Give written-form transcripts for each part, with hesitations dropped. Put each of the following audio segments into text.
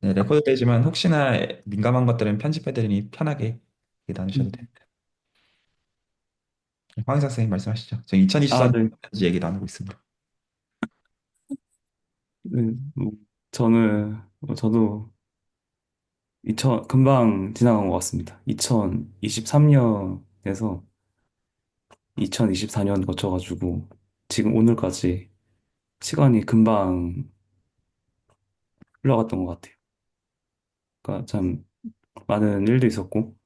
네, 레코드 되지만 혹시나 민감한 것들은 편집해드리니 편하게 얘기 나누셔도 음. 됩니다. 황희사 선생님 말씀하시죠. 저 아, 2024년 네. 얘기 나누고 있습니다. 네. 저도 금방 지나간 것 같습니다. 2023년에서 2024년 거쳐가지고 지금 오늘까지 시간이 금방 흘러갔던 것 같아요. 그러니까 참 많은 일도 있었고,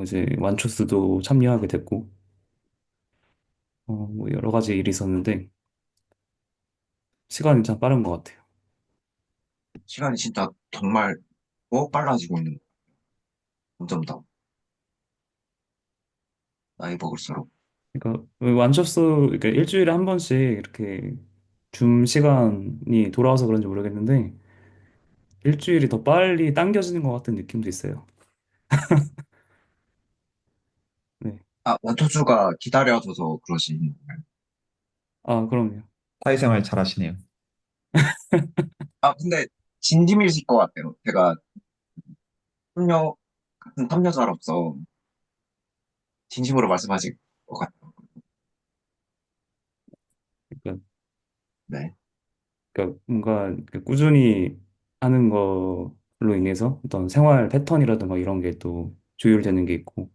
이제 완초스도 참여하게 됐고, 뭐 여러 가지 일이 있었는데 시간이 참 빠른 것 같아요. 시간이 진짜 정말 더 빨라지고 있는 거 점점 더 나이 먹을수록. 그러니까 완초스 그러니까 일주일에 한 번씩 이렇게 줌 시간이 돌아와서 그런지 모르겠는데 일주일이 더 빨리 당겨지는 것 같은 느낌도 있어요. 네. 아, 원터주가 기다려줘서 그러신 거예요. 아, 그럼요. 사회생활 잘 하시네요. 아, 근데 진심이실 것 같아요. 제가 탐녀 같은 탐녀자로서 진심으로 말씀하실 것 같아요. 그러니까, 네. 그러니까 뭔가 이렇게 꾸준히 하는 걸로 인해서 어떤 생활 패턴이라든가 이런 게 또 조율되는 게 있고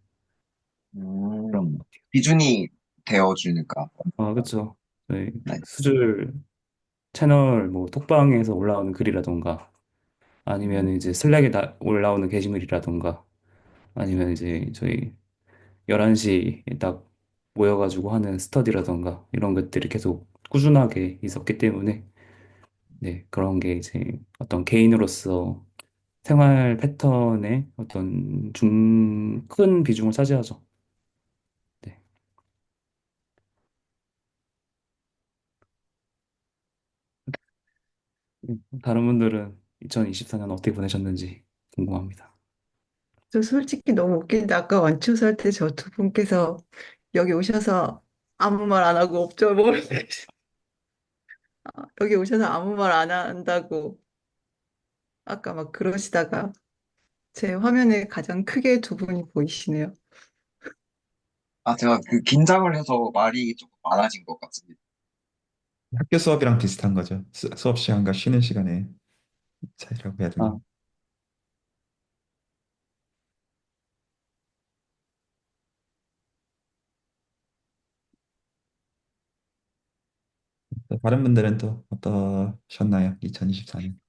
그런 것 같아요. 기준이 되어주니까. 아, 그렇죠. 저희 네. 수줄 채널 뭐 톡방에서 올라오는 글이라든가 아니면 음, 이제 슬랙에 올라오는 게시물이라든가 아니면 이제 저희 11시에 딱 모여가지고 하는 스터디라던가 이런 것들이 계속 꾸준하게 있었기 때문에 네, 그런 게 이제 어떤 개인으로서 생활 패턴의 어떤 큰 비중을 차지하죠. 네. 다른 분들은 2024년 어떻게 보내셨는지 궁금합니다. 저 솔직히 너무 웃긴데 아까 완추서 할 때 저 두 분께서 여기 오셔서 아무 말 안 하고 업적 뭘 여기 오셔서 아무 말 안 한다고 아까 막 그러시다가 제 화면에 가장 크게 두 분이 보이시네요. 아, 제가 그 긴장을 해서 말이 조금 많아진 것 같습니다. 학교 수업이랑 비슷한 거죠. 수업 시간과 쉬는 시간의 차이라고 해야 되나. 아, 다른 분들은 또 어떠셨나요? 2024년.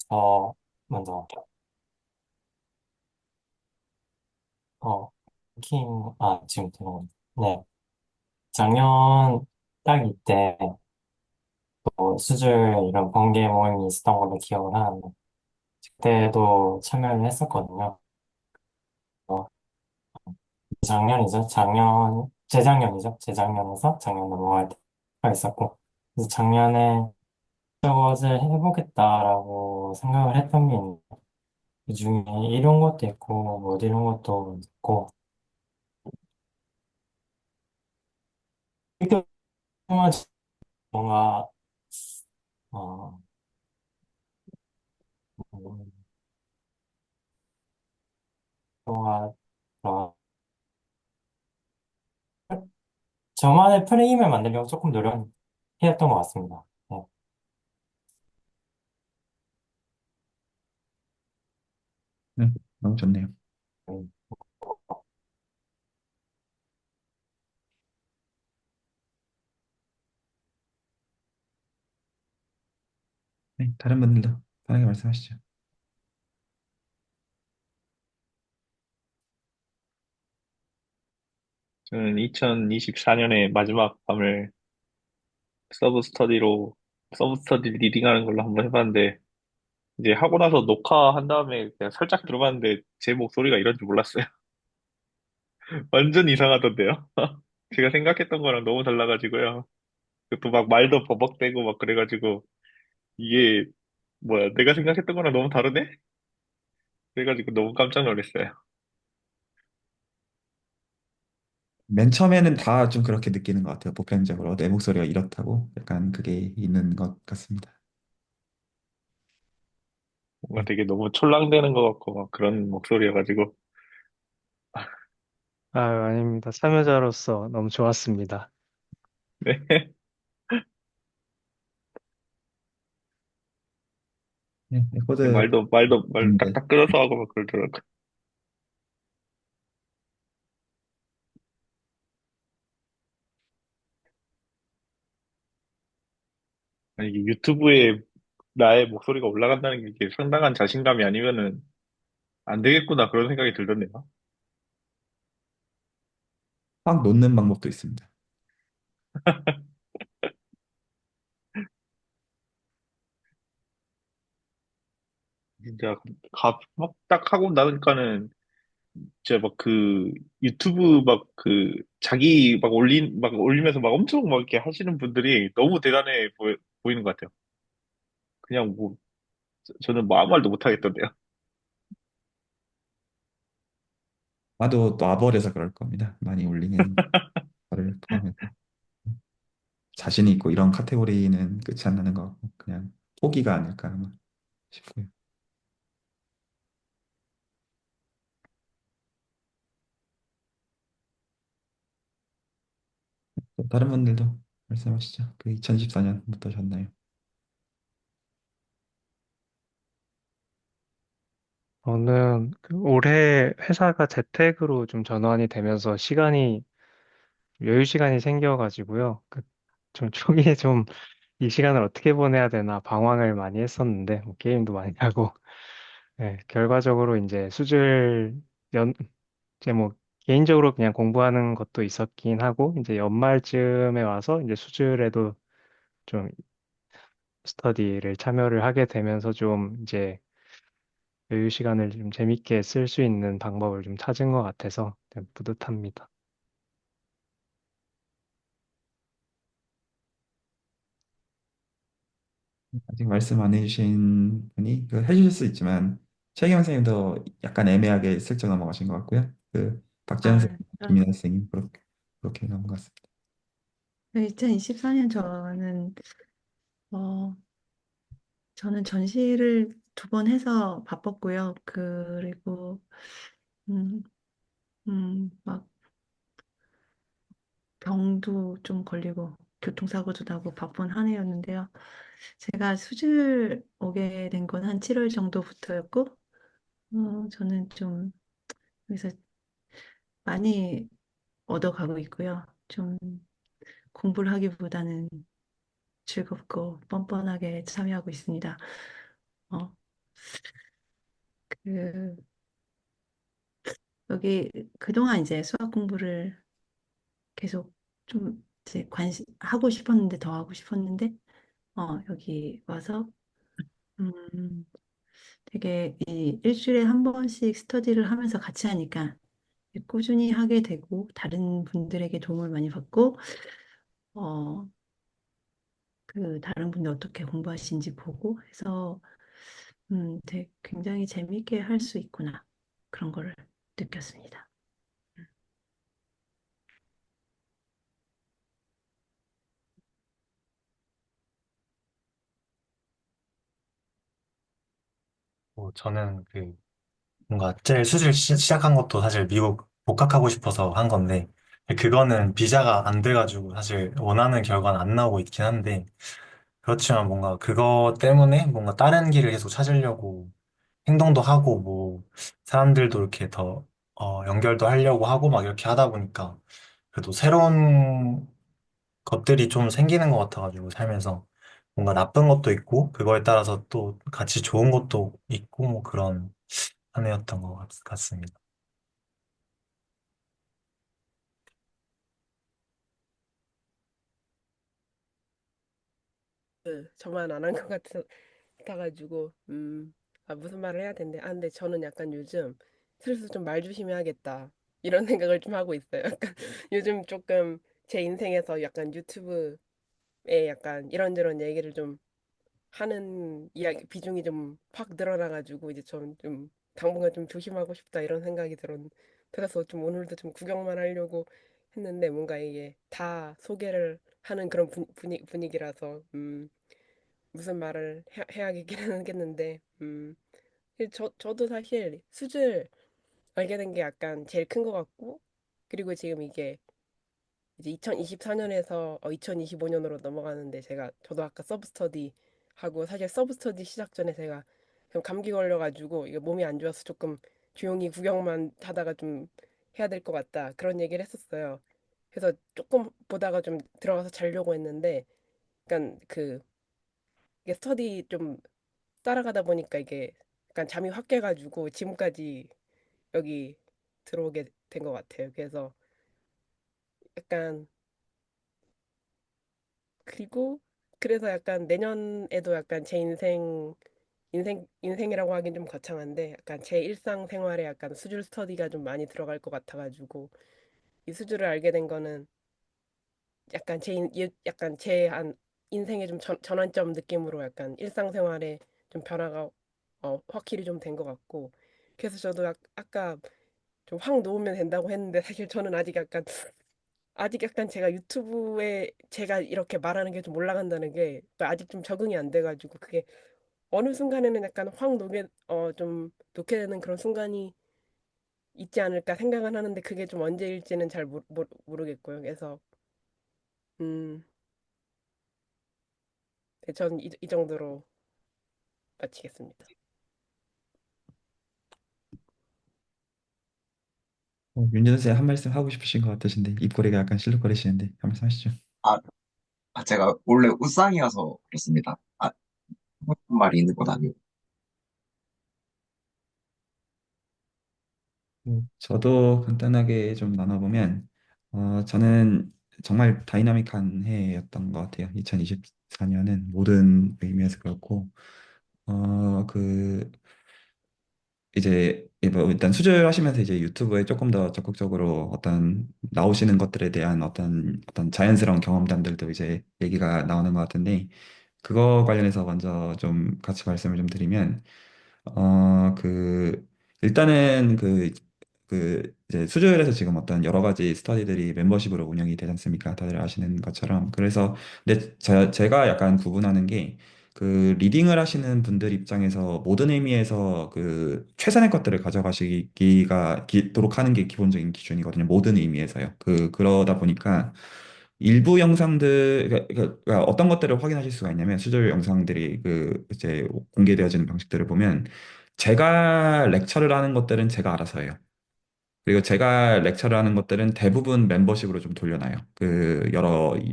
어, 먼저, 지금 들어오네. 네. 작년 딱 이때, 수술 이런 번개 모임이 있었던 걸로 기억을 하는데, 그때도 참여를 했었거든요. 어, 재작년에서 작년 넘어갈 때가 있었고, 그래서 작년에 저것을 해보겠다라고 생각을 했던 게 있는데, 그 중에 이런 것도 있고, 못 이런 것도 있고, 이렇게 뭔가, 어, 음, 뭔가, 어, 저만의 프레임을 만들려고 조금 노력했던 것 같습니다. 네. 네, 너무 좋네요. 음. 네, 다른 분들도 편하게 말씀하시죠. 저는 2024년의 마지막 밤을 서브 스터디로, 서브 스터디 리딩하는 걸로 한번 해봤는데, 이제 하고 나서 녹화한 다음에 그냥 살짝 들어봤는데, 제 목소리가 이런 줄 몰랐어요. 완전 이상하던데요? 제가 생각했던 거랑 너무 달라가지고요. 또 막 말도 버벅대고 막 그래가지고, 이게, 뭐야, 내가 생각했던 거랑 너무 다르네? 그래가지고 너무 깜짝 놀랐어요. 맨 처음에는 다 좀 그렇게 느끼는 것 같아요. 보편적으로 내 목소리가 이렇다고 약간 그게 있는 것 같습니다. 뭔가 네. 되게 너무 촐랑대는 것 같고 막 그런 목소리여가지고. 아유, 아닙니다. 참여자로서 너무 좋았습니다. 네. 네, 레코드 말 있는데 딱딱 끊어서 하고 막 그러더라고. 아니, 이게 유튜브에 나의 목소리가 올라간다는 게 이게 상당한 자신감이 아니면은 안 되겠구나 그런 생각이 들던데요. 확 놓는 방법도 있습니다. 진짜 막 딱 하고 나니까는 진짜 막 그 유튜브 막 그 자기 막 올리면서 막 엄청 막 이렇게 하시는 분들이 너무 대단해 보이는 것 같아요. 그냥 뭐 저는 뭐 아무 말도 못 하겠던데요. 아마도 놔버려서 그럴 겁니다. 많이 올리는 거를 포함해서 자신이 있고 이런 카테고리는 끝이 안 나는 것 같고 그냥 포기가 아닐까 아마 싶고요. 또 다른 분들도 말씀하시죠. 그 2024년 어떠셨나요? 저는 그 올해 회사가 재택으로 좀 전환이 되면서 여유 시간이 생겨가지고요. 좀 초기에 좀 이 시간을 어떻게 보내야 되나 방황을 많이 했었는데, 뭐 게임도 많이 하고, 네, 결과적으로 이제 이제 뭐 개인적으로 그냥 공부하는 것도 있었긴 하고, 이제 연말쯤에 와서 이제 수술에도 좀 스터디를 참여를 하게 되면서 좀 이제 여유 시간을 좀 재밌게 쓸 수 있는 방법을 좀 찾은 것 같아서 좀 뿌듯합니다. 아직 말씀 안 해주신 분이 그 해주실 수 있지만 최경 선생님도 약간 애매하게 슬쩍 넘어가신 것 같고요. 그 박지현 아, 선생님, 김민아 선생님 그렇게 넘어갔습니다 2024년 어, 저는 전시를 2번 해서 바빴고요. 그리고, 음, 막 병도 좀 걸리고 교통사고도 나고 바쁜 한 해였는데요. 제가 수술 오게 된 건 한 7월 정도부터였고, 저는 좀 여기서 많이 얻어가고 있고요. 좀 공부를 하기보다는 즐겁고 뻔뻔하게 참여하고 있습니다. 어, 그, 여기 그동안 이제 수학 공부를 계속 좀 이제 하고 싶었는데 더 하고 싶었는데, 여기 와서, 음, 되게 이 일주일에 한 번씩 스터디를 하면서 같이 하니까 꾸준히 하게 되고, 다른 분들에게 도움을 많이 받고, 어, 그 다른 분들 어떻게 공부하시는지 보고 해서, 되게 굉장히 재미있게 할 수 있구나. 그런 거를 느꼈습니다. 뭐 저는 뭔가 제일 수술 시작한 것도 사실 미국 복학하고 싶어서 한 건데, 그거는 비자가 안 돼가지고 사실 원하는 결과는 안 나오고 있긴 한데, 그렇지만 뭔가 그거 때문에 뭔가 다른 길을 계속 찾으려고 행동도 하고, 뭐, 사람들도 이렇게 더, 연결도 하려고 하고 막 이렇게 하다 보니까, 그래도 새로운 것들이 좀 생기는 것 같아가지고, 살면서. 뭔가 나쁜 것도 있고, 그거에 따라서 또 같이 좋은 것도 있고, 뭐 그런 한 해였던 것 같습니다. 저만 안 한 것 같아가지고, 무슨 말을 해야 되는데, 근데 저는 약간 요즘 슬슬 좀 말 조심해야겠다. 이런 생각을 좀 하고 있어요. 약간 요즘 조금 제 인생에서 약간 유튜브에 약간 이런저런 얘기를 좀 하는 이야기, 비중이 좀 확 늘어나가지고, 이제 저는 좀 당분간 좀 조심하고 싶다 이런 생각이 들어서 좀 오늘도 좀 구경만 하려고 했는데 뭔가 이게 다 소개를 하는 그런 분위기라서 무슨 말을 해야겠기는 하겠는데 저도 사실 수질 알게 된 게 약간 제일 큰 것 같고 그리고 지금 이게 이제 2024년에서 2025년으로 넘어가는데 저도 아까 서브스터디 하고 사실 서브스터디 시작 전에 제가 좀 감기 걸려가지고 이게 몸이 안 좋아서 조금 조용히 구경만 하다가 좀 해야 될 것 같다 그런 얘기를 했었어요. 그래서 조금 보다가 좀 들어가서 자려고 했는데 약간 이게 스터디 좀 따라가다 보니까 이게 약간 잠이 확 깨가지고 지금까지 여기 들어오게 된 것 같아요. 그래서 약간 그리고 그래서 약간 내년에도 약간 제 인생이라고 하긴 좀 거창한데 약간 제 일상생활에 약간 수줄 스터디가 좀 많이 들어갈 것 같아가지고 이 수줄을 알게 된 거는 약간 제 인생의 좀 전환점 느낌으로 약간 일상생활에 좀 변화가 확실히 좀 된 것 같고 그래서 저도 아까 좀 확 놓으면 된다고 했는데 사실 저는 아직 약간 제가 유튜브에 제가 이렇게 말하는 게 좀 올라간다는 게 아직 좀 적응이 안 돼가지고 그게 어느 순간에는 약간 확 좀 놓게 되는 그런 순간이 있지 않을까 생각은 하는데 그게 좀 언제일지는 잘 모르겠고요. 그래서 음, 네, 저는 이 정도로 마치겠습니다. 윤준 선생님 한 말씀 하고 싶으신 것 같으신데 입꼬리가 약간 실룩거리시는데 한 말씀 하시죠. 아, 제가 원래 우상이어서 그렇습니다. 무슨 말이 있는 건 아니고. 저도 간단하게 좀 나눠보면, 저는 정말 다이나믹한 해였던 것 같아요. 2024년은 모든 의미에서 그렇고, 그, 이제, 뭐 일단 수주하시면서 이제 유튜브에 조금 더 적극적으로 어떤 나오시는 것들에 대한 어떤 자연스러운 경험담들도 이제 얘기가 나오는 것 같은데, 그거 관련해서 먼저 좀 같이 말씀을 좀 드리면, 어, 그, 일단은 이제 수조열에서 지금 어떤 여러 가지 스터디들이 멤버십으로 운영이 되지 않습니까? 다들 아시는 것처럼. 그래서, 근데 제가 약간 구분하는 게, 리딩을 하시는 분들 입장에서 모든 의미에서 최선의 것들을 도록 하는 게 기본적인 기준이거든요. 모든 의미에서요. 그러다 보니까, 일부 영상들, 그러니까 어떤 것들을 확인하실 수가 있냐면, 수조 영상들이 이제 공개되어지는 방식들을 보면, 제가 렉처를 하는 것들은 제가 알아서 해요. 그리고 제가 렉처를 하는 것들은 대부분 멤버십으로 좀 돌려놔요.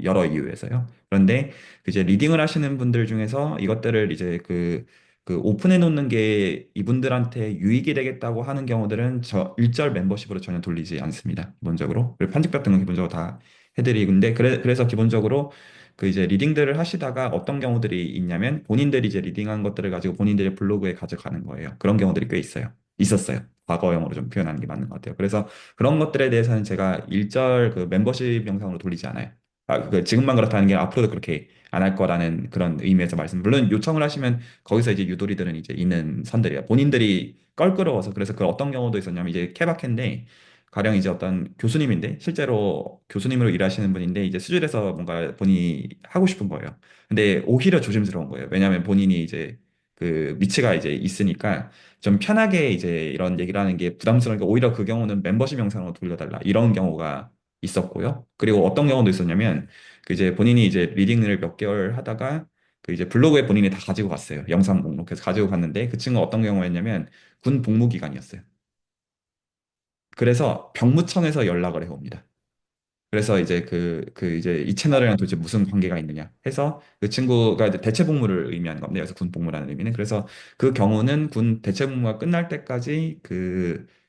여러 이유에서요. 그런데 이제 리딩을 하시는 분들 중에서 이것들을 이제 오픈해 놓는 게 이분들한테 유익이 되겠다고 하는 경우들은 저 일절 멤버십으로 전혀 돌리지 않습니다. 기본적으로. 그리고 편집 같은 건 기본적으로 다 해드리는데, 그래서 기본적으로 이제 리딩들을 하시다가 어떤 경우들이 있냐면 본인들이 이제 리딩한 것들을 가지고 본인들의 블로그에 가져가는 거예요. 그런 경우들이 꽤 있었어요. 과거형으로 좀 표현하는 게 맞는 것 같아요. 그래서 그런 것들에 대해서는 제가 일절 멤버십 영상으로 돌리지 않아요. 지금만 그렇다는 게 앞으로도 그렇게 안 할 거라는 그런 의미에서 물론 요청을 하시면 거기서 이제 유도리들은 이제 있는 선들이에요. 본인들이 껄끄러워서. 그래서 그 어떤 경우도 있었냐면 이제 케바케인데 가령 이제 어떤 교수님인데 실제로 교수님으로 일하시는 분인데 이제 수준에서 뭔가 본인이 하고 싶은 거예요. 근데 오히려 조심스러운 거예요. 왜냐하면 본인이 이제 위치가 이제 있으니까 좀 편하게 이제 이런 얘기를 하는 게 부담스러우니까 오히려 그 경우는 멤버십 영상으로 돌려달라 이런 경우가 있었고요. 그리고 어떤 경우도 있었냐면 이제 본인이 이제 리딩을 몇 개월 하다가 이제 블로그에 본인이 다 가지고 갔어요. 영상 목록. 그래서 가지고 갔는데 그 친구가 어떤 경우였냐면 군 복무 기간이었어요. 그래서 병무청에서 연락을 해옵니다. 그래서 이제 이제 이 채널이랑 도대체 무슨 관계가 있느냐 해서 그 친구가 이제 대체 복무를 의미하는 겁니다. 그래서 군 복무라는 의미는. 그래서 그 경우는 군 대체 복무가 끝날 때까지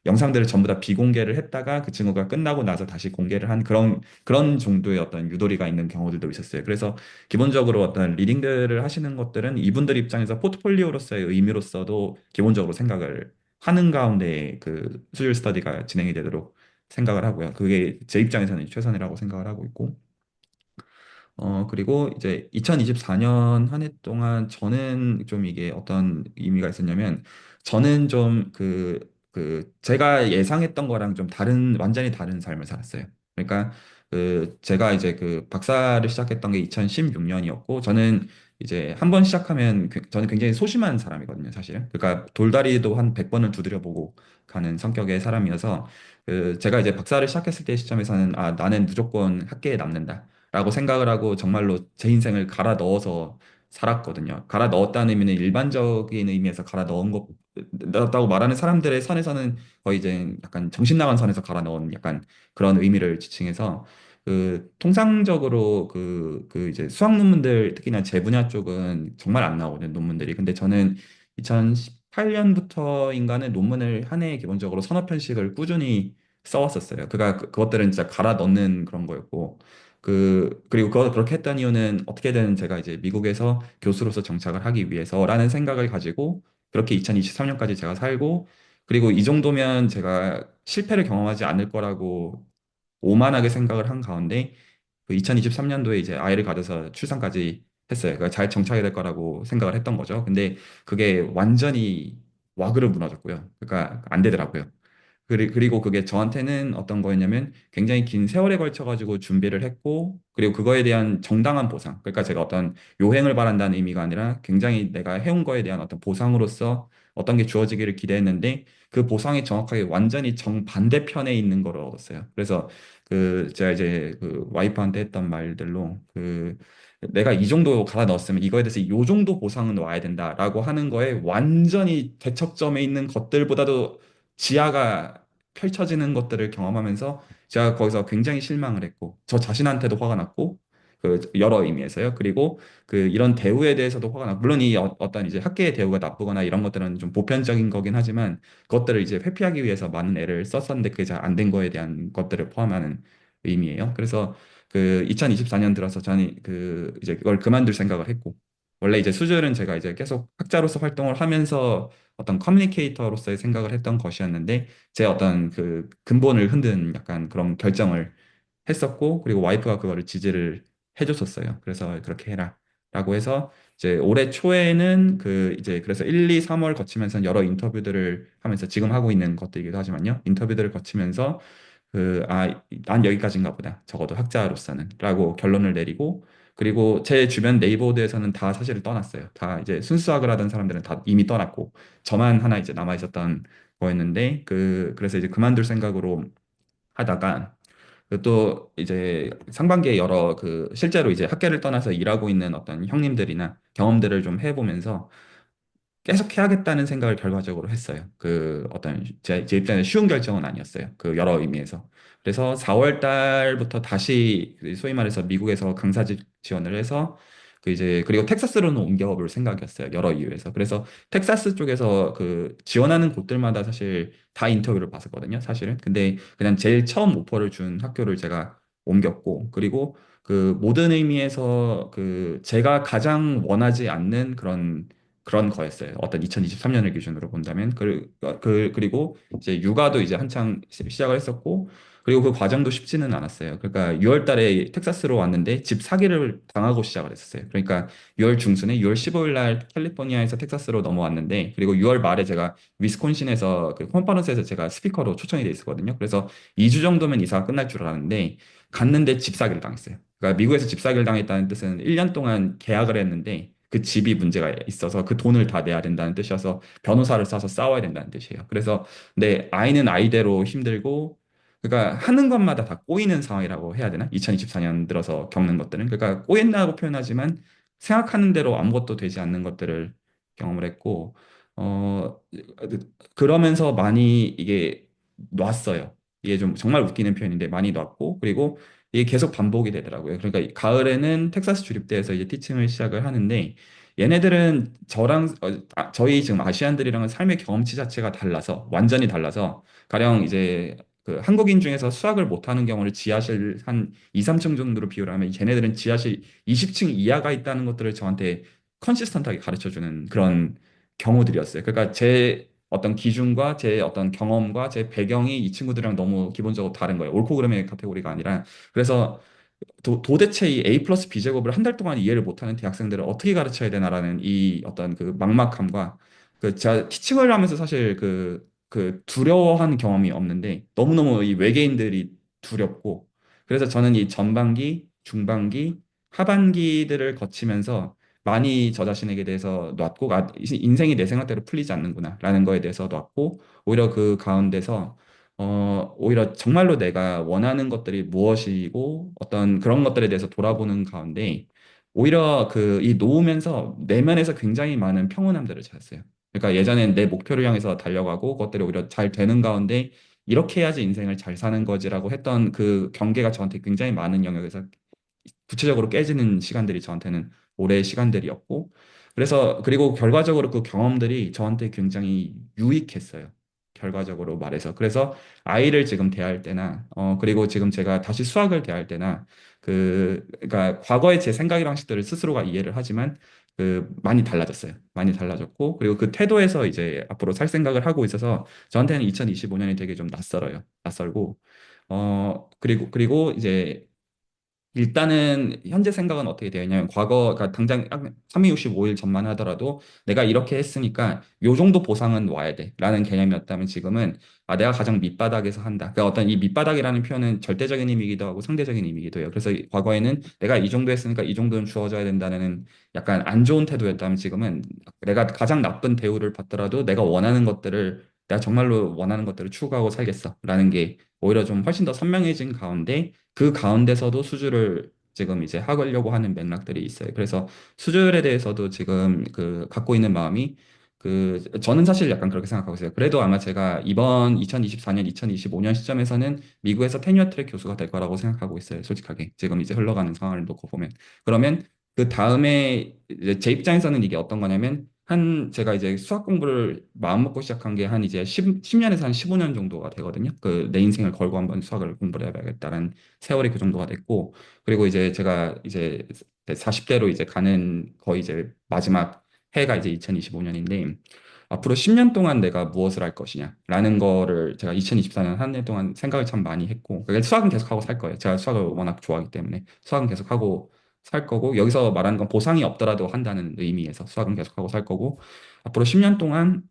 영상들을 전부 다 비공개를 했다가 그 친구가 끝나고 나서 다시 공개를 한 그런 정도의 어떤 유도리가 있는 경우들도 있었어요. 그래서 기본적으로 어떤 리딩들을 하시는 것들은 이분들 입장에서 포트폴리오로서의 의미로서도 기본적으로 생각을 하는 가운데 수질 스터디가 진행이 되도록 생각을 하고요. 그게 제 입장에서는 최선이라고 생각을 하고 있고, 그리고 이제 2024년 한 해 동안 저는 좀 이게 어떤 의미가 있었냐면, 저는 좀 제가 예상했던 거랑 좀 완전히 다른 삶을 살았어요. 그러니까 그 제가 이제 그 박사를 시작했던 게 2016년이었고 저는 이제 한 번 시작하면 저는 굉장히 소심한 사람이거든요, 사실은. 그러니까 돌다리도 한 100번을 두드려 보고 가는 성격의 사람이어서 그 제가 이제 박사를 시작했을 때 시점에서는 아, 나는 무조건 학계에 남는다라고 생각을 하고 정말로 제 인생을 갈아 넣어서 살았거든요. 갈아 넣었다는 의미는 일반적인 의미에서 갈아 넣은 것 넣었다고 말하는 사람들의 선에서는 거의 이제 약간 정신 나간 선에서 갈아 넣은 약간 그런 의미를 지칭해서 그 통상적으로 그 이제 수학 논문들 특히나 제 분야 쪽은 정말 안 나오거든요, 논문들이. 근데 저는 2018년부터인가는 논문을 한 해에 기본적으로 서너 편씩을 꾸준히 써왔었어요. 그것들은 진짜 갈아 넣는 그런 거였고 그리고 그렇게 했던 이유는 어떻게든 제가 이제 미국에서 교수로서 정착을 하기 위해서라는 생각을 가지고 그렇게 2023년까지 제가 살고 그리고 이 정도면 제가 실패를 경험하지 않을 거라고 오만하게 생각을 한 가운데 그 2023년도에 이제 아이를 가져서 출산까지 했어요. 그러니까 잘 정착이 될 거라고 생각을 했던 거죠. 근데 그게 완전히 와그르 무너졌고요. 그러니까 안 되더라고요. 그리고 그게 저한테는 어떤 거였냐면 굉장히 긴 세월에 걸쳐가지고 준비를 했고, 그리고 그거에 대한 정당한 보상. 그러니까 제가 어떤 요행을 바란다는 의미가 아니라 굉장히 내가 해온 거에 대한 어떤 보상으로서 어떤 게 주어지기를 기대했는데 그 보상이 정확하게 완전히 정반대편에 있는 걸 얻었어요. 그래서 제가 이제 그 와이프한테 했던 말들로 내가 이 정도 갈아 넣었으면 이거에 대해서 이 정도 보상은 와야 된다라고 하는 거에 완전히 대척점에 있는 것들보다도 지하가 펼쳐지는 것들을 경험하면서 제가 거기서 굉장히 실망을 했고 저 자신한테도 화가 났고 여러 의미에서요. 그리고 이런 대우에 대해서도 화가 났고 물론 어떤 이제 학계의 대우가 나쁘거나 이런 것들은 좀 보편적인 거긴 하지만 그것들을 이제 회피하기 위해서 많은 애를 썼었는데 그게 잘 안 된 거에 대한 것들을 포함하는 의미예요. 그래서 2024년 들어서 저는 이제 그걸 그만둘 생각을 했고 원래 이제 수술은 제가 이제 계속 학자로서 활동을 하면서 어떤 커뮤니케이터로서의 생각을 했던 것이었는데 제 어떤 그 근본을 흔든 약간 그런 결정을 했었고 그리고 와이프가 그거를 지지를 해줬었어요. 그래서 그렇게 해라 라고 해서 이제 올해 초에는 이제 그래서 1, 2, 3월 거치면서 여러 인터뷰들을 하면서 지금 하고 있는 것들이기도 하지만요. 인터뷰들을 거치면서 난 여기까지인가 보다. 적어도 학자로서는 라고 결론을 내리고 그리고 제 주변 네이버드에서는 다 사실을 떠났어요. 다 이제 순수학을 하던 사람들은 다 이미 떠났고 저만 하나 이제 남아 있었던 거였는데 그래서 이제 그만둘 생각으로 하다가 또 이제 상반기에 여러 실제로 이제 학계를 떠나서 일하고 있는 어떤 형님들이나 경험들을 좀 해보면서 계속 해야겠다는 생각을 결과적으로 했어요. 어떤 제 입장에 쉬운 결정은 아니었어요. 여러 의미에서. 그래서 4월 달부터 다시 소위 말해서 미국에서 강사 지원을 해서 이제 그리고 텍사스로는 옮겨볼 생각이었어요. 여러 이유에서. 그래서 텍사스 쪽에서 지원하는 곳들마다 사실 다 인터뷰를 봤었거든요. 사실은. 근데 그냥 제일 처음 오퍼를 준 학교를 제가 옮겼고 그리고 모든 의미에서 제가 가장 원하지 않는 그런 거였어요. 어떤 2023년을 기준으로 본다면. 그리고 이제 육아도 이제 한창 시작을 했었고, 그리고 그 과정도 쉽지는 않았어요. 그러니까 6월 달에 텍사스로 왔는데 집 사기를 당하고 시작을 했었어요. 그러니까 6월 중순에 6월 15일 날 캘리포니아에서 텍사스로 넘어왔는데, 그리고 6월 말에 제가 위스콘신에서 컨퍼런스에서 제가 스피커로 초청이 돼 있었거든요. 그래서 2주 정도면 이사가 끝날 줄 알았는데, 갔는데 집 사기를 당했어요. 그러니까 미국에서 집 사기를 당했다는 뜻은 1년 동안 계약을 했는데 그 집이 문제가 있어서 그 돈을 다 내야 된다는 뜻이어서 변호사를 싸서 싸워야 된다는 뜻이에요. 그래서 내 아이는 아이대로 힘들고 그러니까 하는 것마다 다 꼬이는 상황이라고 해야 되나? 2024년 들어서 겪는 것들은 그러니까 꼬인다고 표현하지만 생각하는 대로 아무것도 되지 않는 것들을 경험을 했고 그러면서 많이 이게 놨어요. 이게 좀 정말 웃기는 표현인데 많이 놨고 그리고 이게 계속 반복이 되더라고요. 그러니까 이 가을에는 텍사스 주립대에서 이제 티칭을 시작을 하는데 얘네들은 저희 지금 아시안들이랑은 삶의 경험치 자체가 달라서 완전히 달라서 가령 이제 한국인 중에서 수학을 못하는 경우를 지하실 한 2, 3층 정도로 비유를 하면 걔네들은 지하실 20층 이하가 있다는 것들을 저한테 컨시스턴트하게 가르쳐 주는 그런 경우들이었어요. 그러니까 제 어떤 기준과 제 어떤 경험과 제 배경이 이 친구들이랑 너무 기본적으로 다른 거예요. 옳고 그름의 카테고리가 아니라. 그래서 도대체 이 A 플러스 B 제곱을 한 달 동안 이해를 못하는 대학생들을 어떻게 가르쳐야 되나라는 이 어떤 막막함과 제가 티칭을 하면서 사실 두려워한 경험이 없는데 너무너무 이 외계인들이 두렵고 그래서 저는 이 전반기, 중반기, 하반기들을 거치면서 많이 저 자신에게 대해서 놨고, 아, 인생이 내 생각대로 풀리지 않는구나라는 거에 대해서 놨고, 오히려 그 가운데서 오히려 정말로 내가 원하는 것들이 무엇이고 어떤 그런 것들에 대해서 돌아보는 가운데 오히려 그 이 놓으면서 내면에서 굉장히 많은 평온함들을 찾았어요. 그러니까 예전엔 내 목표를 향해서 달려가고 그것들이 오히려 잘 되는 가운데 이렇게 해야지 인생을 잘 사는 거지라고 했던 그 경계가 저한테 굉장히 많은 영역에서 구체적으로 깨지는 시간들이 저한테는 오랜 시간들이었고, 그래서 그리고 결과적으로 그 경험들이 저한테 굉장히 유익했어요. 결과적으로 말해서. 그래서 아이를 지금 대할 때나 그리고 지금 제가 다시 수학을 대할 때나 그러니까 과거의 제 생각의 방식들을 스스로가 이해를 하지만 많이 달라졌어요. 많이 달라졌고, 그리고 그 태도에서 이제 앞으로 살 생각을 하고 있어서 저한테는 2025년이 되게 좀 낯설어요. 낯설고, 그리고 이제 일단은 현재 생각은 어떻게 되어 있냐면 과거, 그러니까 당장 365일 전만 하더라도 내가 이렇게 했으니까 요 정도 보상은 와야 돼라는 개념이었다면 지금은 내가 가장 밑바닥에서 한다. 그러니까 어떤 이 밑바닥이라는 표현은 절대적인 의미이기도 하고 상대적인 의미이기도 해요. 그래서 과거에는 내가 이 정도 했으니까 이 정도는 주어져야 된다는 약간 안 좋은 태도였다면 지금은 내가 가장 나쁜 대우를 받더라도 내가 정말로 원하는 것들을 추구하고 살겠어라는 게 오히려 좀 훨씬 더 선명해진 가운데 그 가운데서도 수주를 지금 이제 하려고 하는 맥락들이 있어요. 그래서 수주에 대해서도 지금 갖고 있는 마음이 저는 사실 약간 그렇게 생각하고 있어요. 그래도 아마 제가 이번 2024년, 2025년 시점에서는 미국에서 테뉴어 트랙 교수가 될 거라고 생각하고 있어요. 솔직하게. 지금 이제 흘러가는 상황을 놓고 보면. 그러면 그 다음에 이제 제 입장에서는 이게 어떤 거냐면 제가 이제 수학 공부를 마음 먹고 시작한 게 한 이제 10년에서 한 15년 정도가 되거든요. 내 인생을 걸고 한번 수학을 공부를 해봐야겠다는 세월이 그 정도가 됐고, 그리고 이제 제가 이제 40대로 이제 가는 거의 이제 마지막 해가 이제 2025년인데, 앞으로 10년 동안 내가 무엇을 할 것이냐라는 거를 제가 2024년 한 해 동안 생각을 참 많이 했고, 그게 수학은 계속하고 살 거예요. 제가 수학을 워낙 좋아하기 때문에 수학은 계속하고 살 거고, 여기서 말하는 건 보상이 없더라도 한다는 의미에서 수학은 계속하고 살 거고, 앞으로 10년 동안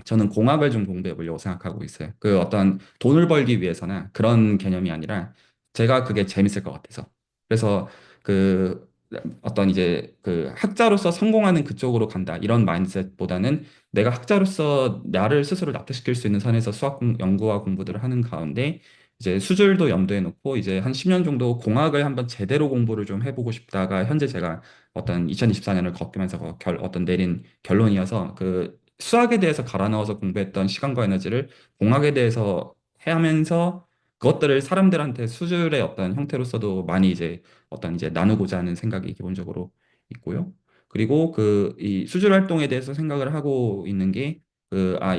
저는 공학을 좀 공부해 보려고 생각하고 있어요. 그 어떤 돈을 벌기 위해서나 그런 개념이 아니라 제가 그게 재밌을 것 같아서. 그래서 그 어떤 이제 학자로서 성공하는 그쪽으로 간다. 이런 마인드셋보다는 내가 학자로서 나를 스스로 납득시킬 수 있는 선에서 연구와 공부들을 하는 가운데 이제 수줄도 염두에 놓고 이제 한 10년 정도 공학을 한번 제대로 공부를 좀 해보고 싶다가 현재 제가 어떤 2024년을 겪으면서 어떤 내린 결론이어서 수학에 대해서 갈아 넣어서 공부했던 시간과 에너지를 공학에 대해서 하면서 그것들을 사람들한테 수준의 어떤 형태로서도 많이 이제 어떤 이제 나누고자 하는 생각이 기본적으로 있고요. 그리고 이 수질 활동에 대해서 생각을 하고 있는 게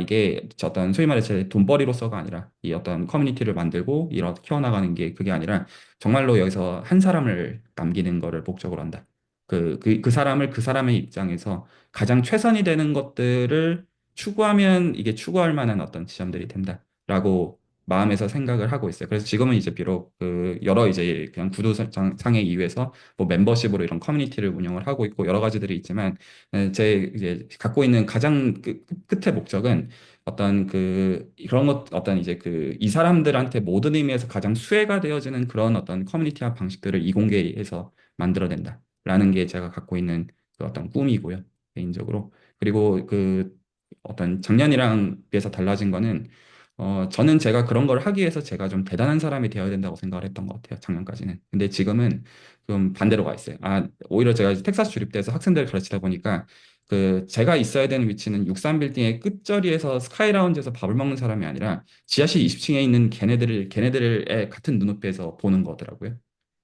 이게 어떤 소위 말해 제 돈벌이로서가 아니라 이 어떤 커뮤니티를 만들고 이렇게 키워나가는 게 그게 아니라 정말로 여기서 한 사람을 남기는 거를 목적으로 한다. 그 사람을 그 사람의 입장에서 가장 최선이 되는 것들을 추구하면 이게 추구할 만한 어떤 지점들이 된다라고 마음에서 생각을 하고 있어요. 그래서 지금은 이제 비록 여러 이제 그냥 구두상의 이유에서 뭐 멤버십으로 이런 커뮤니티를 운영을 하고 있고 여러 가지들이 있지만 제 이제 갖고 있는 가장 끝의 목적은 어떤 이런 것 어떤 이제 이 사람들한테 모든 의미에서 가장 수혜가 되어지는 그런 어떤 커뮤니티와 방식들을 이공계해서 만들어낸다라는 게 제가 갖고 있는 어떤 꿈이고요. 개인적으로. 그리고 어떤 작년이랑 비해서 달라진 거는 저는 제가 그런 걸 하기 위해서 제가 좀 대단한 사람이 되어야 된다고 생각을 했던 것 같아요. 작년까지는. 근데 지금은 좀 반대로 가 있어요. 오히려 제가 텍사스 주립대에서 학생들을 가르치다 보니까 제가 있어야 되는 위치는 63빌딩의 끝자리에서 스카이 라운지에서 밥을 먹는 사람이 아니라 지하실 20층에 있는 걔네들의 같은 눈높이에서 보는 거더라고요.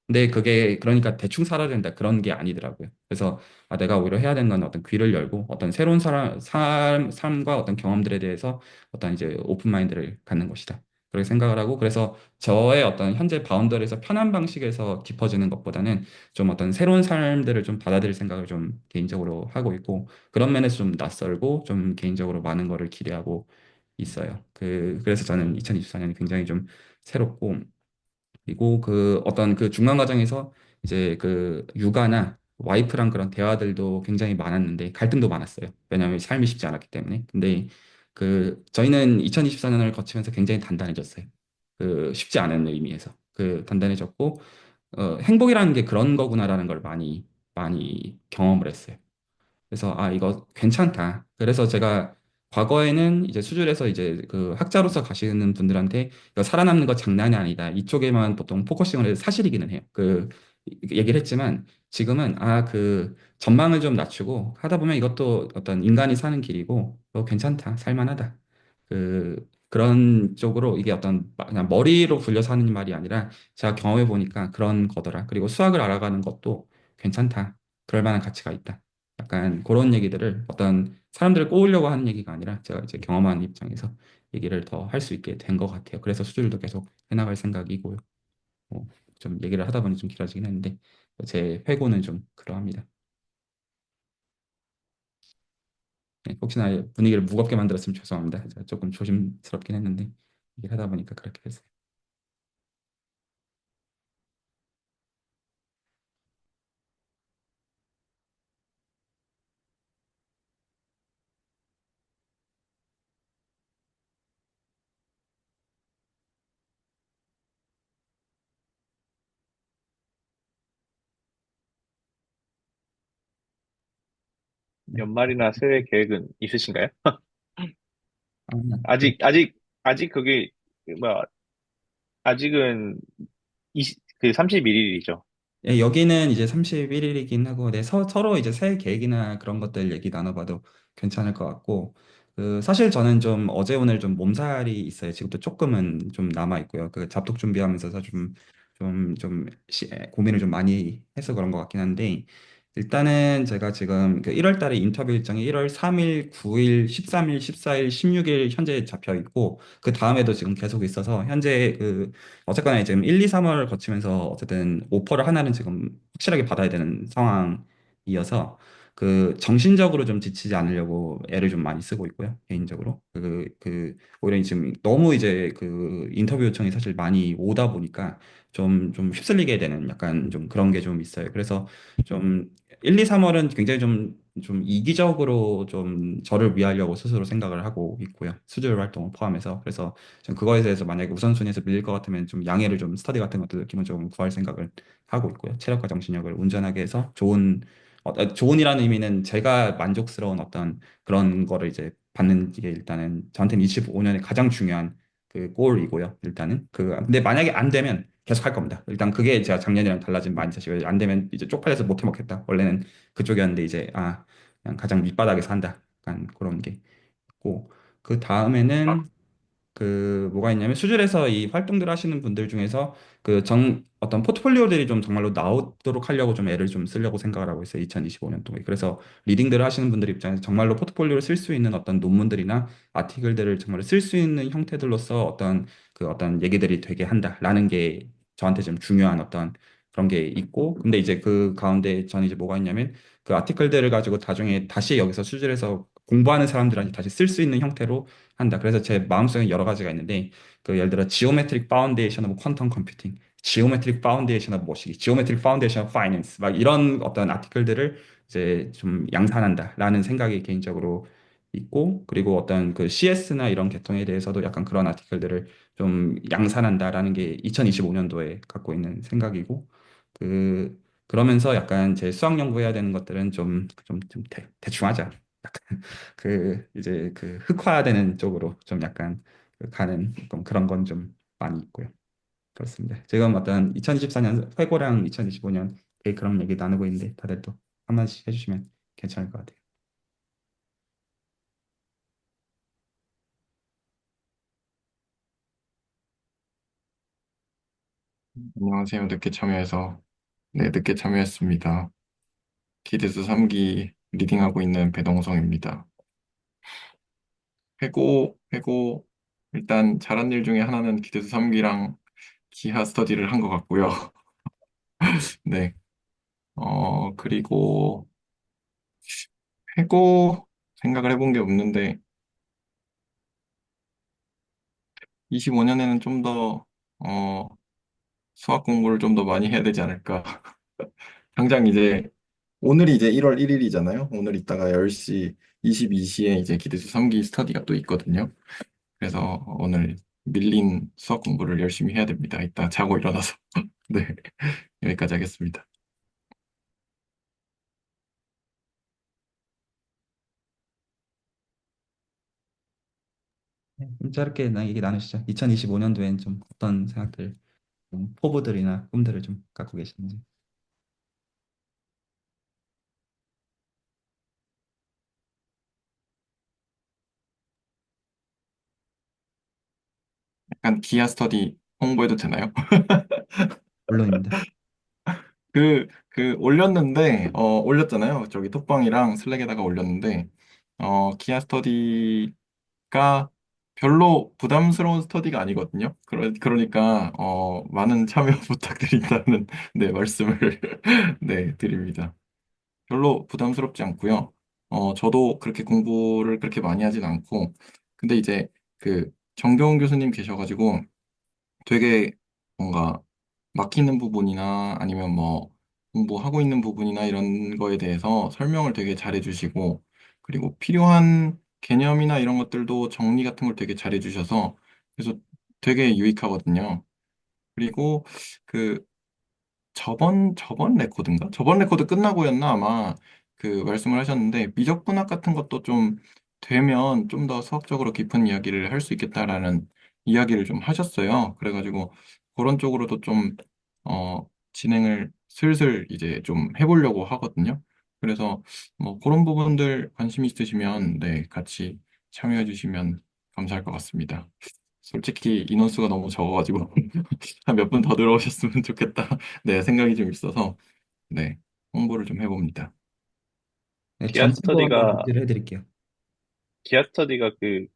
근데 그게 그러니까 대충 살아야 된다 그런 게 아니더라고요. 그래서 내가 오히려 해야 되는 건 어떤 귀를 열고 어떤 새로운 삶과 어떤 경험들에 대해서 어떤 이제 오픈 마인드를 갖는 것이다. 그렇게 생각을 하고 그래서 저의 어떤 현재 바운더리에서 편한 방식에서 깊어지는 것보다는 좀 어떤 새로운 삶들을 좀 받아들일 생각을 좀 개인적으로 하고 있고 그런 면에서 좀 낯설고 좀 개인적으로 많은 거를 기대하고 있어요. 그래서 저는 2024년이 굉장히 좀 새롭고 그리고 어떤 중간 과정에서 이제 육아나 와이프랑 그런 대화들도 굉장히 많았는데 갈등도 많았어요. 왜냐하면 삶이 쉽지 않았기 때문에. 근데 저희는 2024년을 거치면서 굉장히 단단해졌어요. 쉽지 않은 의미에서. 단단해졌고 행복이라는 게 그런 거구나라는 걸 많이 경험을 했어요. 그래서 아 이거 괜찮다. 그래서 제가 과거에는 이제 수술해서 이제 그 학자로서 가시는 분들한테 이거 살아남는 거 장난이 아니다. 이쪽에만 보통 포커싱을 해서 사실이기는 해요. 얘기를 했지만 지금은 아 그 전망을 좀 낮추고 하다 보면 이것도 어떤 인간이 사는 길이고 괜찮다. 살만하다. 그런 쪽으로 이게 그냥 머리로 굴려서 하는 말이 아니라 제가 경험해 보니까 그런 거더라. 그리고 수학을 알아가는 것도 괜찮다. 그럴 만한 가치가 있다. 약간 그런 얘기들을 어떤 사람들을 꼬으려고 하는 얘기가 아니라 제가 이제 경험한 입장에서 얘기를 더 할 수 있게 된 것 같아요. 그래서 수술도 계속 해나갈 생각이고요. 좀 얘기를 하다 보니 좀 길어지긴 했는데 제 회고는 좀 그러합니다. 네, 혹시나 분위기를 무겁게 만들었으면 죄송합니다. 제가 조금 조심스럽긴 했는데 얘기를 하다 보니까 그렇게 됐어요. 네. 연말이나 새해 계획은 있으신가요? 아, 네. 아직 그게, 뭐, 아직은 그 31일이죠. 예, 여기는 이제 31일이긴 하고, 네, 서로 이제 새해 계획이나 그런 것들 얘기 나눠봐도 괜찮을 것 같고, 사실 저는 좀 어제 오늘 좀 몸살이 있어요. 지금도 조금은 좀 남아 있고요. 잡독 준비하면서 고민을 좀 많이 해서 그런 것 같긴 한데, 일단은 제가 지금 1월 달에 인터뷰 일정이 1월 3일, 9일, 13일, 14일, 16일 현재 잡혀 있고, 그 다음에도 지금 계속 있어서, 현재 어쨌거나 지금 1, 2, 3월 거치면서 어쨌든 오퍼를 하나는 지금 확실하게 받아야 되는 상황이어서 정신적으로 좀 지치지 않으려고 애를 좀 많이 쓰고 있고요. 개인적으로. 오히려 지금 너무 이제 인터뷰 요청이 사실 많이 오다 보니까 좀 휩쓸리게 되는 약간 좀 그런 게 좀 있어요. 그래서 좀 1, 2, 3월은 굉장히 좀 이기적으로 좀 저를 위하려고 스스로 생각을 하고 있고요. 수술 활동을 포함해서. 그래서 전 그거에 대해서 만약에 우선순위에서 밀릴 것 같으면 좀 양해를 좀 스터디 같은 것들 기본적으로 구할 생각을 하고 있고요. 체력과 정신력을 온전하게 해서 좋은이라는 의미는 제가 만족스러운 어떤 그런 거를 이제 받는 게 일단은 저한테는 25년에 가장 중요한 골이고요. 일단은 근데 만약에 안 되면 계속 할 겁니다. 일단 그게 제가 작년이랑 달라진 마인드셋이고요. 안 되면 이제 쪽팔려서 못 해먹겠다. 원래는 그쪽이었는데 이제 그냥 가장 밑바닥에서 한다. 약간 그런 게 있고 그 다음에는 뭐가 있냐면 수술에서 이 활동들 하시는 분들 중에서 어떤 포트폴리오들이 좀 정말로 나오도록 하려고 좀 애를 좀 쓰려고 생각을 하고 있어요. 2025년 동에. 그래서 리딩들을 하시는 분들 입장에서 정말로 포트폴리오를 쓸 수 있는 어떤 논문들이나 아티클들을 정말로 쓸 수 있는 형태들로서 어떤 얘기들이 되게 한다라는 게 저한테 좀 중요한 어떤 그런 게 있고, 근데 이제 그 가운데 저는 이제 뭐가 있냐면 그 아티클들을 가지고 나중에 다시 여기서 수술해서 공부하는 사람들한테 다시 쓸 수 있는 형태로 한다. 그래서 제 마음속에 여러 가지가 있는데 예를 들어 지오메트릭 파운데이션 오브 퀀텀 컴퓨팅, 지오메트릭 파운데이션 오브 뭐시기, 지오메트릭 파운데이션 오브 파이낸스 막 이런 어떤 아티클들을 이제 좀 양산한다라는 생각이 개인적으로 있고, 그리고 어떤 CS나 이런 계통에 대해서도 약간 그런 아티클들을 좀 양산한다라는 게 2025년도에 갖고 있는 생각이고, 그러면서 약간 제 수학 연구해야 되는 것들은 좀 대충 하자. 약간 이제 흑화되는 쪽으로 좀 약간 가는 좀 그런 건 좀 많이 있고요. 그렇습니다. 지금 어떤 2024년 회고랑 2025년 그런 얘기 나누고 있는데 다들 또 한마디씩 해주시면 괜찮을 것 같아요. 안녕하세요. 늦게 참여했습니다. 기대수 3기 리딩하고 있는 배동성입니다. 일단 잘한 일 중에 하나는 기대수 3기랑 기하 스터디를 한 것 같고요. 네. 그리고 회고 생각을 해본 게 없는데, 25년에는 수학 공부를 좀 더 많이 해야 되지 않을까. 당장 오늘이 이제 1월 1일이잖아요. 오늘 이따가 10시 22시에 이제 기대수 3기 스터디가 또 있거든요. 그래서 오늘 밀린 수학 공부를 열심히 해야 됩니다. 이따 자고 일어나서. 네, 여기까지 하겠습니다. 네, 좀 짧게 얘기 나누시죠. 2025년도엔 좀 어떤 생각들, 좀 포부들이나 꿈들을 좀 갖고 계시는지. 약간 기아 스터디 홍보해도 되나요? 물론입니다. 올렸는데, 올렸잖아요. 저기 톡방이랑 슬랙에다가 올렸는데, 기아 스터디가 별로 부담스러운 스터디가 아니거든요. 그러니까, 많은 참여 부탁드린다는, 네, 말씀을, 네, 드립니다. 별로 부담스럽지 않고요. 저도 그렇게 공부를 그렇게 많이 하진 않고, 근데 이제 정겨운 교수님 계셔가지고 되게 뭔가 막히는 부분이나 아니면 뭐 공부하고 있는 부분이나 이런 거에 대해서 설명을 되게 잘해주시고, 그리고 필요한 개념이나 이런 것들도 정리 같은 걸 되게 잘해주셔서 그래서 되게 유익하거든요. 그리고 그 저번 레코드인가? 저번 레코드 끝나고였나 아마 말씀을 하셨는데 미적분학 같은 것도 좀 되면 좀 더 수학적으로 깊은 이야기를 할 수 있겠다라는 이야기를 좀 하셨어요. 그래가지고 그런 쪽으로도 좀 진행을 슬슬 이제 좀 해보려고 하거든요. 그래서 뭐 그런 부분들 관심 있으시면 네, 같이 참여해 주시면 감사할 것 같습니다. 솔직히 인원수가 너무 적어가지고 한 몇 분 더 들어오셨으면 좋겠다. 네, 생각이 좀 있어서 네, 홍보를 좀 해봅니다. 네, 기아 전체도 한번 스터디가, 공지를 해드릴게요. 기아 스터디가 그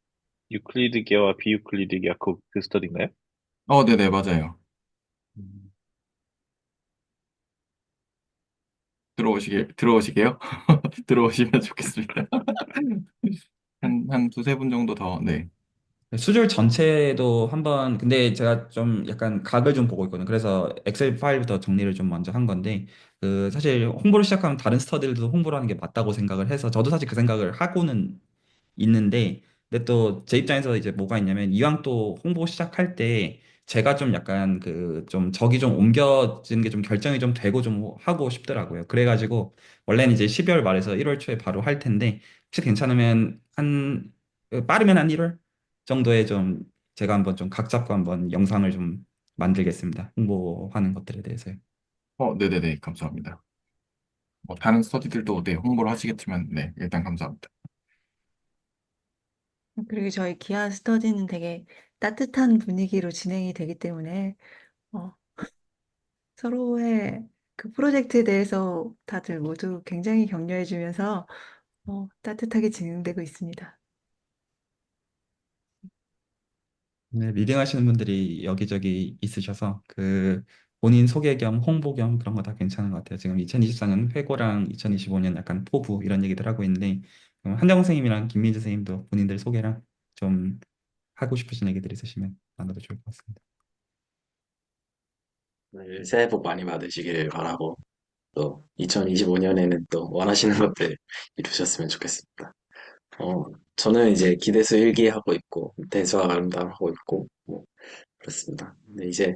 유클리드 계와 비유클리드 계야 그 스터디인가요? 네네, 맞아요. 음, 들어오시게요? 들어오시면 좋겠습니다. 한 두세 분 정도 더, 네. 네, 수줄 전체도 한번, 근데 제가 좀 약간 각을 좀 보고 있거든요. 그래서 엑셀 파일부터 정리를 좀 먼저 한 건데, 사실 홍보를 시작하면 다른 스터디들도 홍보를 하는 게 맞다고 생각을 해서, 저도 사실 그 생각을 하고는 있는데, 근데 또 제 입장에서 이제 뭐가 있냐면, 이왕 또 홍보 시작할 때, 제가 좀 약간 좀 적이 좀 옮겨지는 게 좀 결정이 좀 되고 좀 하고 싶더라고요. 그래가지고, 원래는 이제 12월 말에서 1월 초에 바로 할 텐데, 혹시 괜찮으면 빠르면 한 1월? 정도의 좀 제가 한번 좀 각 잡고 한번 영상을 좀 만들겠습니다. 홍보하는 것들에 대해서요. 네네네, 감사합니다. 뭐, 다른 스터디들도 네, 홍보를 하시겠지만, 네, 일단 감사합니다. 그리고 저희 기아 스터디는 되게 따뜻한 분위기로 진행이 되기 때문에 어, 서로의 그 프로젝트에 대해서 다들 모두 굉장히 격려해 주면서 따뜻하게 진행되고 있습니다. 네, 리딩 하시는 분들이 여기저기 있으셔서 본인 소개 겸 홍보 겸 그런 거 다 괜찮은 것 같아요. 지금 2024년 회고랑 2025년 약간 포부 이런 얘기들 하고 있는데 그럼 한정 선생님이랑 김민재 선생님도 본인들 소개랑 좀 하고 싶으신 얘기들 있으시면 나눠도 좋을 것 같습니다. 네, 새해 복 많이 받으시길 바라고 또 2025년에는 또 원하시는 것들 이루셨으면 좋겠습니다. 어, 저는 이제 기대수 일기 하고 있고 대수학 아름다움 하고 있고 뭐 그렇습니다. 근데 이제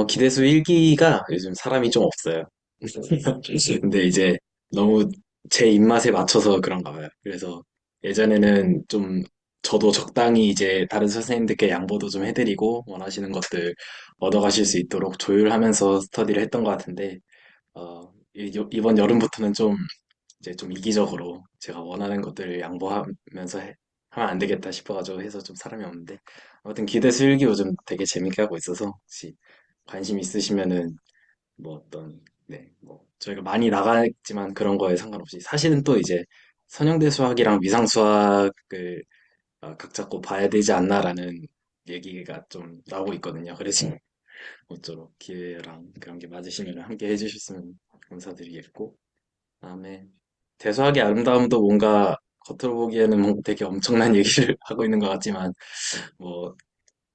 기대수 일기가 요즘 사람이 좀 없어요. 근데 이제 너무 제 입맛에 맞춰서 그런가 봐요. 그래서 예전에는 좀 저도 적당히 이제 다른 선생님들께 양보도 좀 해드리고 원하시는 것들 얻어가실 수 있도록 조율하면서 스터디를 했던 것 같은데 이번 여름부터는 좀 이제 좀 이기적으로 제가 원하는 것들을 양보하면서 하면 안 되겠다 싶어가지고 해서 좀 사람이 없는데 아무튼 기대 수일기 요즘 되게 재밌게 하고 있어서 혹시 관심 있으시면은 뭐 어떤 네 뭐 저희가 많이 나갔지만 그런 거에 상관없이 사실은 또 이제 선형대 수학이랑 위상 수학을 각 잡고 봐야 되지 않나라는 얘기가 좀 나오고 있거든요. 그래서 모쪼록 기회랑 그런 게 맞으시면 함께 해주셨으면 감사드리겠고 그다음에 대수학의 아름다움도 뭔가 겉으로 보기에는 뭔가 되게 엄청난 얘기를 하고 있는 것 같지만 뭐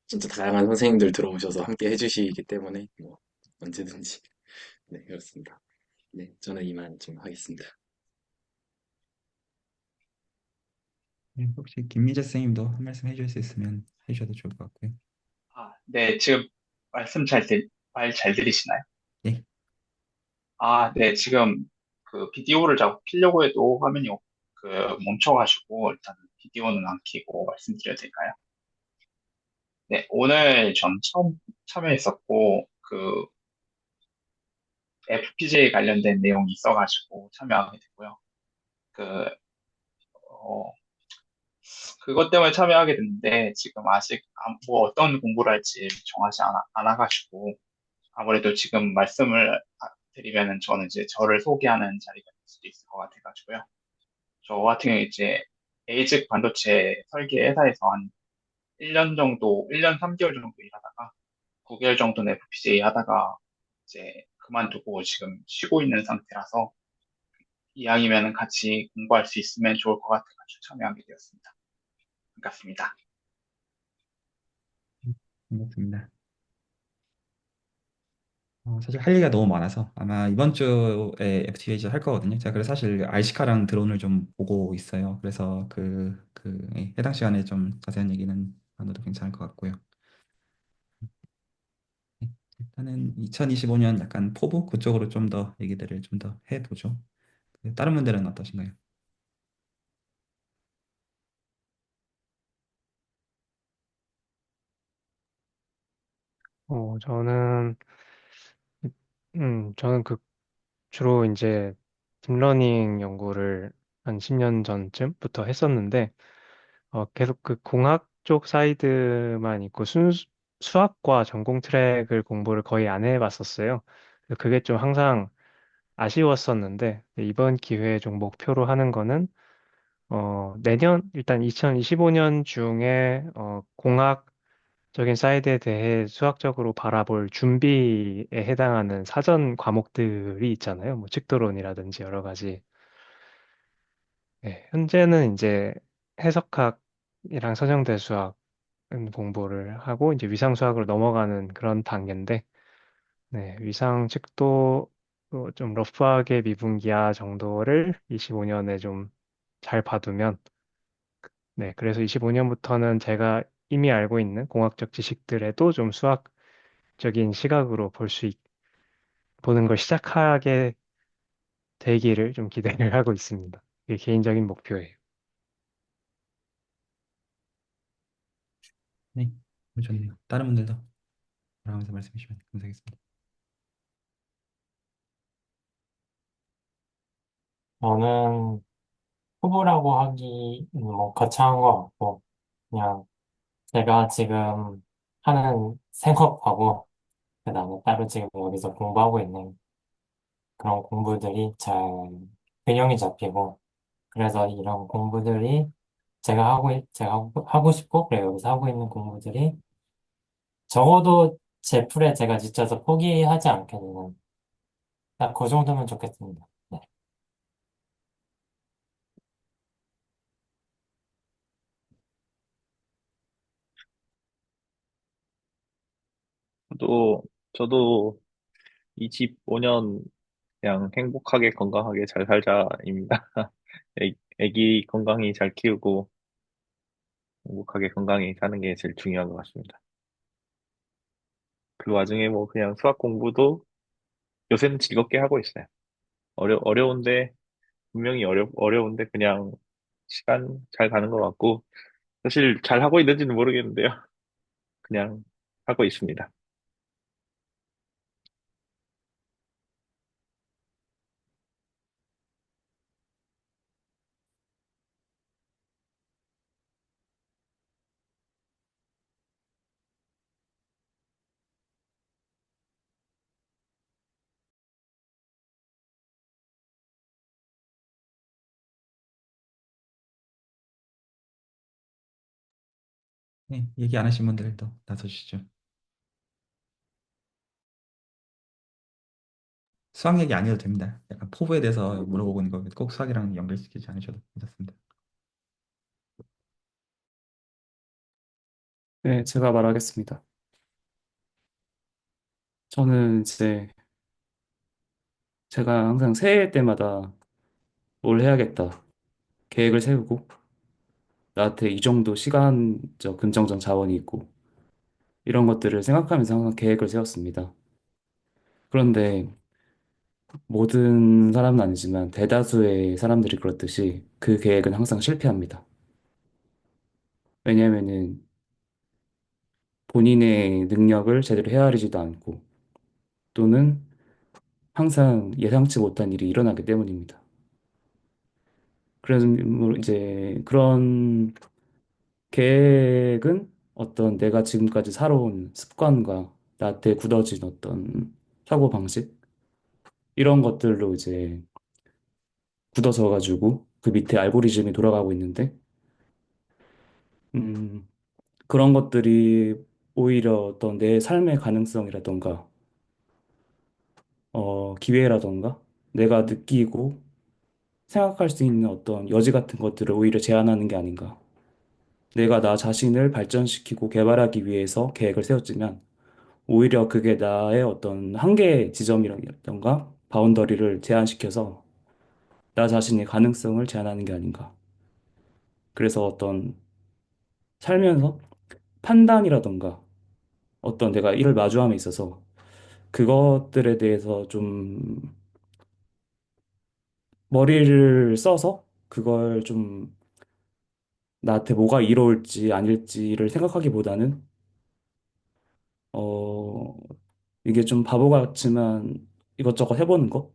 진짜 다양한 선생님들 들어오셔서 함께 해주시기 때문에 뭐 언제든지 네 그렇습니다. 네 저는 이만 좀 하겠습니다. 네, 혹시 김민재 선생님도 한 말씀 해줄 수 있으면 해주셔도 좋을 것 같고요. 네, 지금 말 잘 들리시나요? 네. 아, 네, 지금 그 비디오를 자꾸 키려고 해도 화면이 그 멈춰가지고 일단 비디오는 안 키고 말씀드려도 될까요? 네, 오늘 전 처음 참여했었고, 그 FPGA 관련된 내용이 있어가지고 참여하게 됐고요. 그, 어, 그것 때문에 참여하게 됐는데, 지금 아직 뭐 어떤 공부를 할지 정하지 않아가지고, 아무래도 지금 말씀을 드리면은 저는 이제 저를 소개하는 자리가 될 수도 있을 것 같아가지고요. 저 같은 경우에 이제 에이직 반도체 설계 회사에서 한 1년 정도, 1년 3개월 정도 일하다가 9개월 정도는 FPGA 하다가 이제 그만두고 지금 쉬고 있는 상태라서 이왕이면 같이 공부할 수 있으면 좋을 것 같아가지고 참여하게 되었습니다. 반갑습니다. 반갑습니다. 사실 할 얘기가 너무 많아서 아마 이번 주에 FTA를 할 거거든요. 제가 그래서 사실 RC카랑 드론을 좀 보고 있어요. 그래서 해당 시간에 좀 자세한 얘기는 나눠도 괜찮을 것 같고요. 네, 일단은 2025년 약간 포부 그쪽으로 좀 더 얘기들을 좀 더 해보죠. 다른 분들은 어떠신가요? 저는, 저는 주로 이제 딥러닝 연구를 한 10년 전쯤부터 했었는데, 계속 그 공학 쪽 사이드만 있고 수학과 전공 트랙을 공부를 거의 안 해봤었어요. 그래서 그게 좀 항상 아쉬웠었는데, 이번 기회에 좀 목표로 하는 거는, 일단 2025년 중에, 공학적인 사이드에 대해 수학적으로 바라볼 준비에 해당하는 사전 과목들이 있잖아요. 뭐, 측도론이라든지 여러 가지. 네, 현재는 이제 해석학이랑 서정대수학 공부를 하고 이제 위상 수학으로 넘어가는 그런 단계인데, 네, 위상 측도 좀 러프하게 미분기하 정도를 25년에 좀 잘 봐두면, 네, 그래서 25년부터는 제가 이미 알고 있는 공학적 지식들에도 좀 수학적인 시각으로 보는 걸 시작하게 되기를 좀 기대를 하고 있습니다. 이게 개인적인 목표예요. 네, 좋네요. 다른 분들도 돌아가면서 말씀해 주시면 감사하겠습니다. 저는 후보라고 하기 뭐 거창한 것 같고, 그냥 제가 지금 하는 생업하고, 그다음에 따로 지금 여기서 공부하고 있는 그런 공부들이 잘 균형이 잡히고, 그래서 이런 공부들이 제가 하고 싶고, 그래 여기서 하고 있는 공부들이 적어도 제 풀에 제가 지쳐서 포기하지 않게 되는, 딱 그 정도면 좋겠습니다. 네. 저도 25년 그냥 행복하게 건강하게 잘 살자입니다. 애기 건강히 잘 키우고 행복하게 건강히 사는 게 제일 중요한 것 같습니다. 그 와중에 뭐 그냥 수학 공부도 요새는 즐겁게 하고 있어요. 어려운데, 분명히 어려운데 그냥 시간 잘 가는 것 같고, 사실 잘 하고 있는지는 모르겠는데요. 그냥 하고 있습니다. 네, 얘기 안 하신 분들도 나서주시죠. 수학 얘기 아니어도 됩니다. 약간 포부에 대해서 물어보고 있는 거꼭 수학이랑 연결시키지 않으셔도 괜찮습니다. 네, 제가 말하겠습니다. 저는 이제 제가 항상 새해 때마다 뭘 해야겠다 계획을 세우고 나한테 이 정도 시간적, 금전적 자원이 있고 이런 것들을 생각하면서 항상 계획을 세웠습니다. 그런데 모든 사람은 아니지만 대다수의 사람들이 그렇듯이 그 계획은 항상 실패합니다. 왜냐하면은 본인의 능력을 제대로 헤아리지도 않고 또는 항상 예상치 못한 일이 일어나기 때문입니다. 그래서 뭐 이제 그런 계획은 어떤 내가 지금까지 살아온 습관과 나한테 굳어진 어떤 사고방식 이런 것들로 이제 굳어져 가지고 그 밑에 알고리즘이 돌아가고 있는데 음, 그런 것들이 오히려 어떤 내 삶의 가능성이라던가 기회라던가 내가 느끼고 생각할 수 있는 어떤 여지 같은 것들을 오히려 제한하는 게 아닌가. 내가 나 자신을 발전시키고 개발하기 위해서 계획을 세웠지만 오히려 그게 나의 어떤 한계 지점이라던가 바운더리를 제한시켜서 나 자신의 가능성을 제한하는 게 아닌가. 그래서 어떤 살면서 판단이라던가 어떤 내가 일을 마주함에 있어서 그것들에 대해서 좀 머리를 써서 그걸 좀 나한테 뭐가 이로울지 아닐지를 생각하기보다는 어 이게 좀 바보 같지만 이것저것 해보는 거,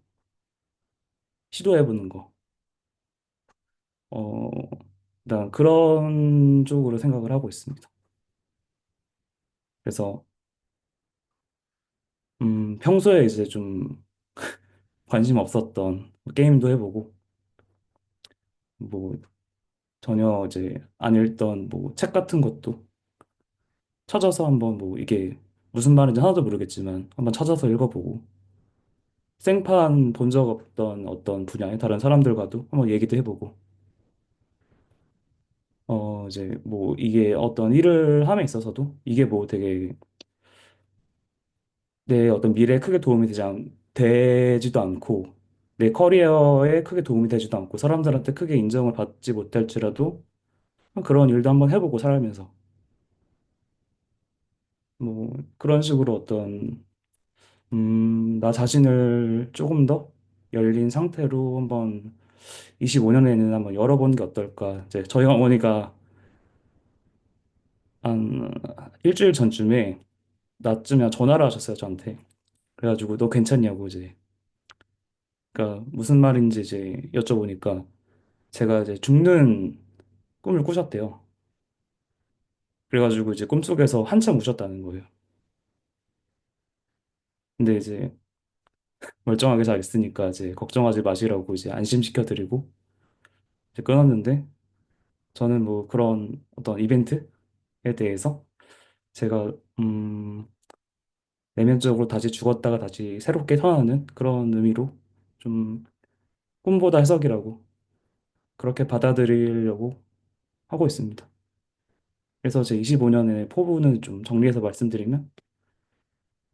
시도해보는 거, 어, 난 그런 쪽으로 생각을 하고 있습니다. 그래서 평소에 이제 좀 관심 없었던 게임도 해보고 뭐 전혀 이제 안 읽던 뭐 책 같은 것도 찾아서 한번 뭐 이게 무슨 말인지 하나도 모르겠지만 한번 찾아서 읽어보고 생판 본 적 없던 어떤 분야의 다른 사람들과도 한번 얘기도 해보고 이제 뭐 이게 어떤 일을 함에 있어서도 이게 뭐 되게 내 어떤 미래에 크게 도움이 되지도 않고 내 커리어에 크게 도움이 되지도 않고 사람들한테 크게 인정을 받지 못할지라도 그런 일도 한번 해보고 살면서 뭐 그런 식으로 어떤 나 자신을 조금 더 열린 상태로 한번 25년에는 한번 열어보는 게 어떨까. 이제 저희 어머니가 한 일주일 전쯤에 나쯤에 전화를 하셨어요, 저한테. 그래가지고 너 괜찮냐고 이제. 그러니까 무슨 말인지 이제 여쭤보니까 제가 이제 죽는 꿈을 꾸셨대요. 그래가지고 이제 꿈속에서 한참 우셨다는 거예요. 근데 이제 멀쩡하게 잘 있으니까 이제 걱정하지 마시라고 이제 안심시켜드리고 이제 끊었는데 저는 뭐 그런 어떤 이벤트에 대해서 제가 내면적으로 다시 죽었다가 다시 새롭게 태어나는 그런 의미로 좀 꿈보다 해석이라고 그렇게 받아들이려고 하고 있습니다. 그래서 제 25년의 포부는 좀 정리해서 말씀드리면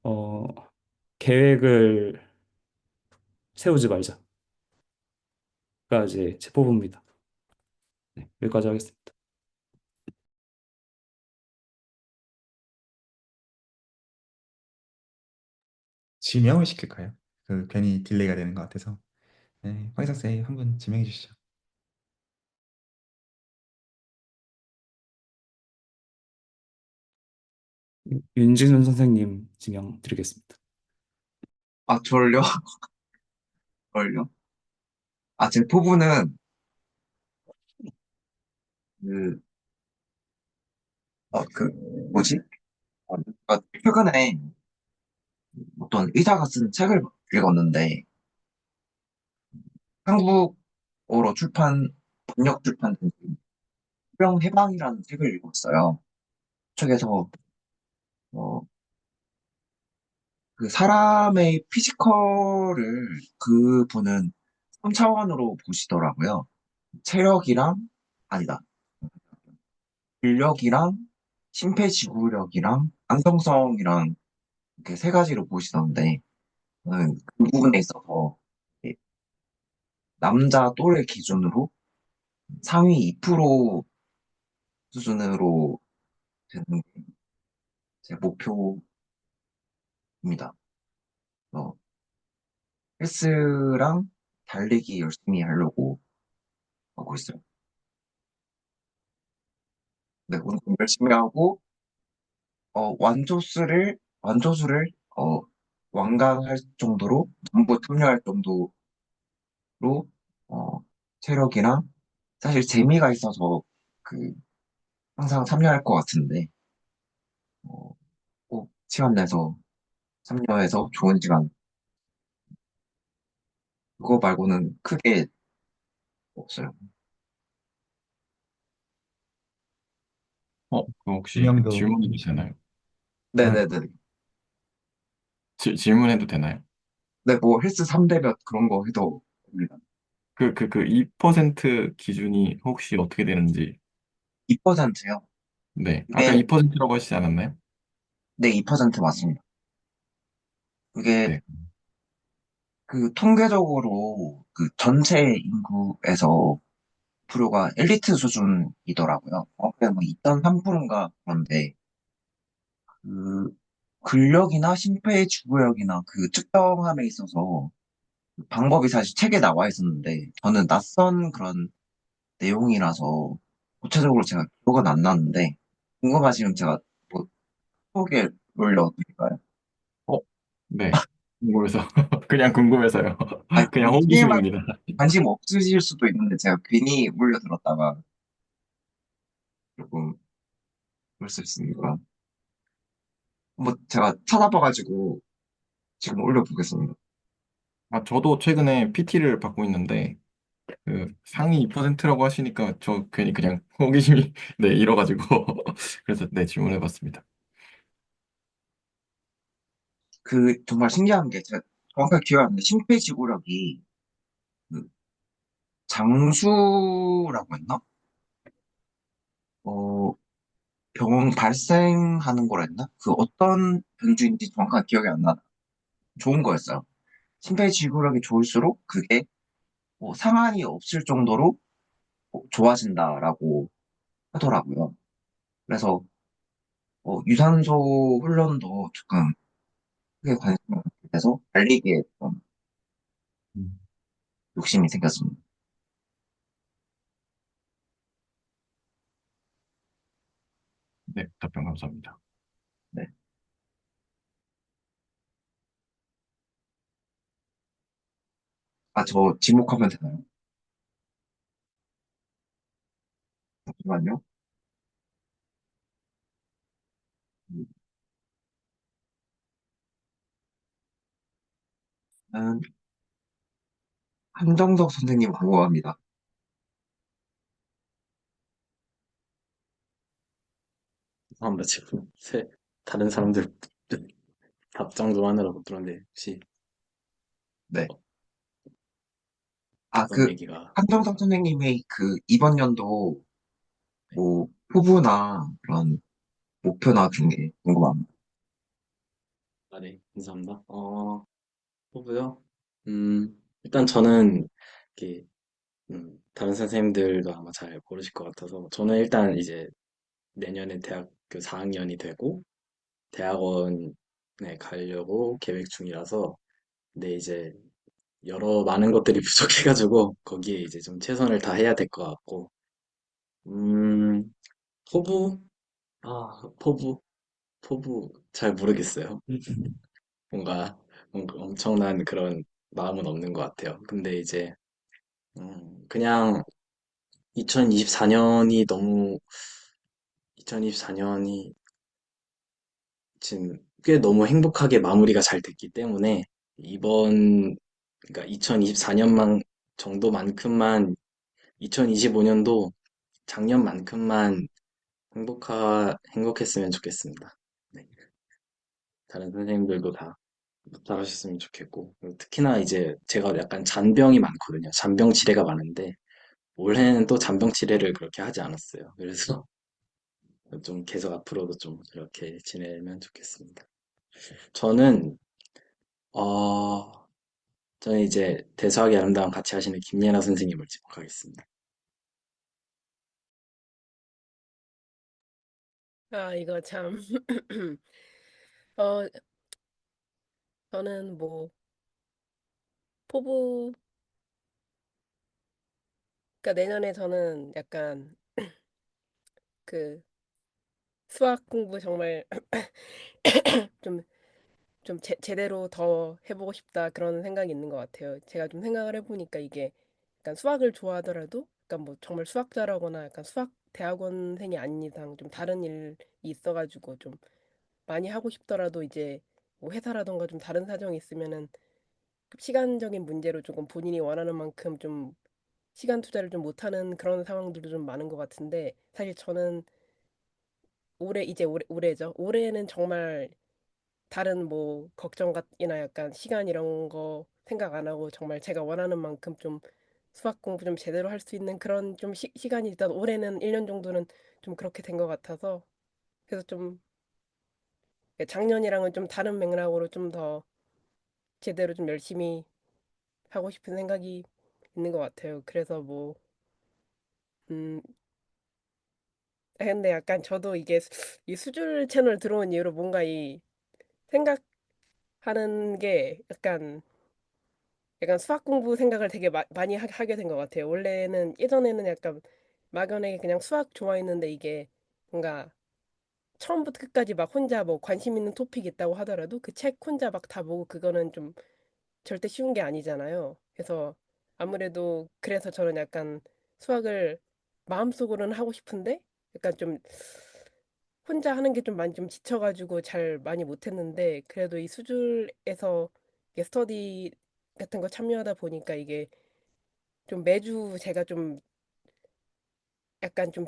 어, 계획을 세우지 말자가 이제 제 포부입니다. 네, 여기까지 하겠습니다. 지명을 시킬까요? 그 괜히 딜레이가 되는 것 같아서. 네, 황희석 쌤 한분 지명해 주시죠. 윤진훈 선생님 지명 드리겠습니다. 아, 저를요? 저를요? 아, 제 포부는, 그, 그, 뭐지? 최근에 어떤 의사가 쓴 책을 읽었는데, 한국어로 번역 출판된 병 해방이라는 책을 읽었어요. 책에서, 어, 그 사람의 피지컬을 그분은 3차원으로 보시더라고요. 체력이랑, 아니다. 근력이랑, 심폐지구력이랑, 안정성이랑, 이렇게 세 가지로 보시던데, 저는 그 부분에 있어서, 이 남자 또래 기준으로 상위 2% 수준으로 되는 게 제 목표입니다. 어, 헬스랑 달리기 열심히 하려고 하고 있어요. 네, 운동 열심히 하고, 완조수를, 완강할 정도로, 전부 탐려할 정도로, 어, 체력이랑, 사실 재미가 있어서, 그, 항상 참여할 것 같은데, 어, 꼭 시간 내서 참여해서 좋은 시간, 그거 말고는 크게 없어요. 그 혹시 분명도 질문해도 되나요? 네네네. 질문해도 되나요? 네, 뭐 헬스 3대몇 그런 거 해도 됩니다. 2% 기준이 혹시 어떻게 되는지. 2%요? 네. 아까 그게, 2%라고 하시지 않았나요? 네, 2% 맞습니다. 그게 네. 그 통계적으로 그 전체 인구에서 프로가 엘리트 수준이더라고요. 그냥 뭐 2.3%인가 그런데 그 근력이나 심폐지구력이나 그 측정함에 있어서 그 방법이 사실 책에 나와 있었는데 저는 낯선 그런 내용이라서 구체적으로 제가 기억은 안 나는데 궁금하시면 제가 뭐 소개 올려드릴까요? 어, 네. 궁금해서. 그냥 궁금해서요. 아니, 그냥 TMI 호기심입니다. 관심 없으실 수도 있는데 제가 괜히 올려들었다가 조금 그럴 수 있으니까 한번 제가 찾아봐가지고 지금 올려보겠습니다. 저도 최근에 PT를 받고 있는데, 상위 2%라고 하시니까 저 괜히 그냥 호기심이, 네, 잃어가지고. 그래서 네, 질문해봤습니다. 그 정말 신기한 게 제가 정확하게 기억이 안 나는데 심폐지구력이 그 장수라고 했나? 어, 병 발생하는 거라 했나? 그 어떤 변주인지 정확하게 기억이 안 나. 좋은 거였어요. 심폐지구력이 좋을수록 그게 뭐 상한이 없을 정도로 좋아진다라고 하더라고요. 그래서 유산소 훈련도 조금 크게 관심을 갖게 돼서 달리기에 좀 음. 욕심이 생겼습니다. 네, 답변 감사합니다. 네. 아, 저 지목하면 되나요? 잠시만요. 음, 한정석 선생님 궁금합니다. 죄송합니다. 지금 다른 사람들 답장 좀 하느라 못 들었는데 혹시 네. 어- 아, 어떤 그 얘기가 한정석 선생님의 그 이번 연도 뭐 포부나 그런 목표나 그런 게 궁금합니다. 네, 감사합니다. 뭐고요? 일단 저는 이렇게 다른 선생님들도 아마 잘 모르실 것 같아서 저는 일단 이제 내년에 대학교 4학년이 되고 대학원에 가려고 계획 중이라서 근데 이제 여러 많은 것들이 부족해가지고 거기에 이제 좀 최선을 다해야 될 것 같고 음 포부 포부 잘 모르겠어요. 뭔가 엄청난 그런 마음은 없는 것 같아요. 근데 이제 그냥 2024년이 너무 2024년이 지금 꽤 너무 행복하게 마무리가 잘 됐기 때문에 이번 그러니까 2024년만 정도만큼만 2025년도 작년만큼만 행복했으면 좋겠습니다. 네. 다른 선생님들도 다 잘하셨으면 좋겠고 그리고 특히나 이제 제가 약간 잔병이 많거든요. 잔병 치레가 많은데 올해는 또 잔병 치레를 그렇게 하지 않았어요. 그래서 좀 계속 앞으로도 좀 이렇게 지내면 좋겠습니다. 저는 어 저는 이제 대수학의 아름다움 같이 하시는 김예나 선생님을 지목하겠습니다. 아, 이거 참. 어, 저는 뭐, 포부, 그러니까 내년에 저는 약간 그 수학 공부 정말 좀, 좀 제대로 더 해보고 싶다 그런 생각이 있는 것 같아요. 제가 좀 생각을 해보니까 이게 약간 수학을 좋아하더라도 약간 뭐 정말 수학자라거나 약간 수학 대학원생이 아닌 이상 좀 다른 일이 있어가지고 좀 많이 하고 싶더라도 이제 뭐 회사라던가 좀 다른 사정이 있으면은 시간적인 문제로 조금 본인이 원하는 만큼 좀 시간 투자를 좀 못하는 그런 상황들도 좀 많은 것 같은데 사실 저는 올해죠. 올해는 정말 다른 뭐 걱정이나 약간 시간 이런 거 생각 안 하고 정말 제가 원하는 만큼 좀 수학 공부 좀 제대로 할 수 있는 그런 좀 시간이 일단 올해는 1년 정도는 좀 그렇게 된 것 같아서 그래서 좀 작년이랑은 좀 다른 맥락으로 좀 더 제대로 좀 열심히 하고 싶은 생각이 있는 것 같아요. 그래서 뭐, 음, 근데 약간 저도 이게 이 수줄 채널 들어온 이후로 뭔가 이 생각하는 게 약간 수학 공부 생각을 되게 많이 하게 된 것 같아요. 원래는 예전에는 약간 막연하게 그냥 수학 좋아했는데 이게 뭔가 처음부터 끝까지 막 혼자 뭐 관심 있는 토픽 있다고 하더라도 그 책 혼자 막 다 보고 그거는 좀 절대 쉬운 게 아니잖아요. 그래서 아무래도 그래서 저는 약간 수학을 마음속으로는 하고 싶은데 약간 좀 혼자 하는 게 좀 많이 좀 지쳐가지고 잘 많이 못했는데 그래도 이 수줄에서 이게 스터디 같은 거 참여하다 보니까 이게 좀 매주 제가 좀 약간 좀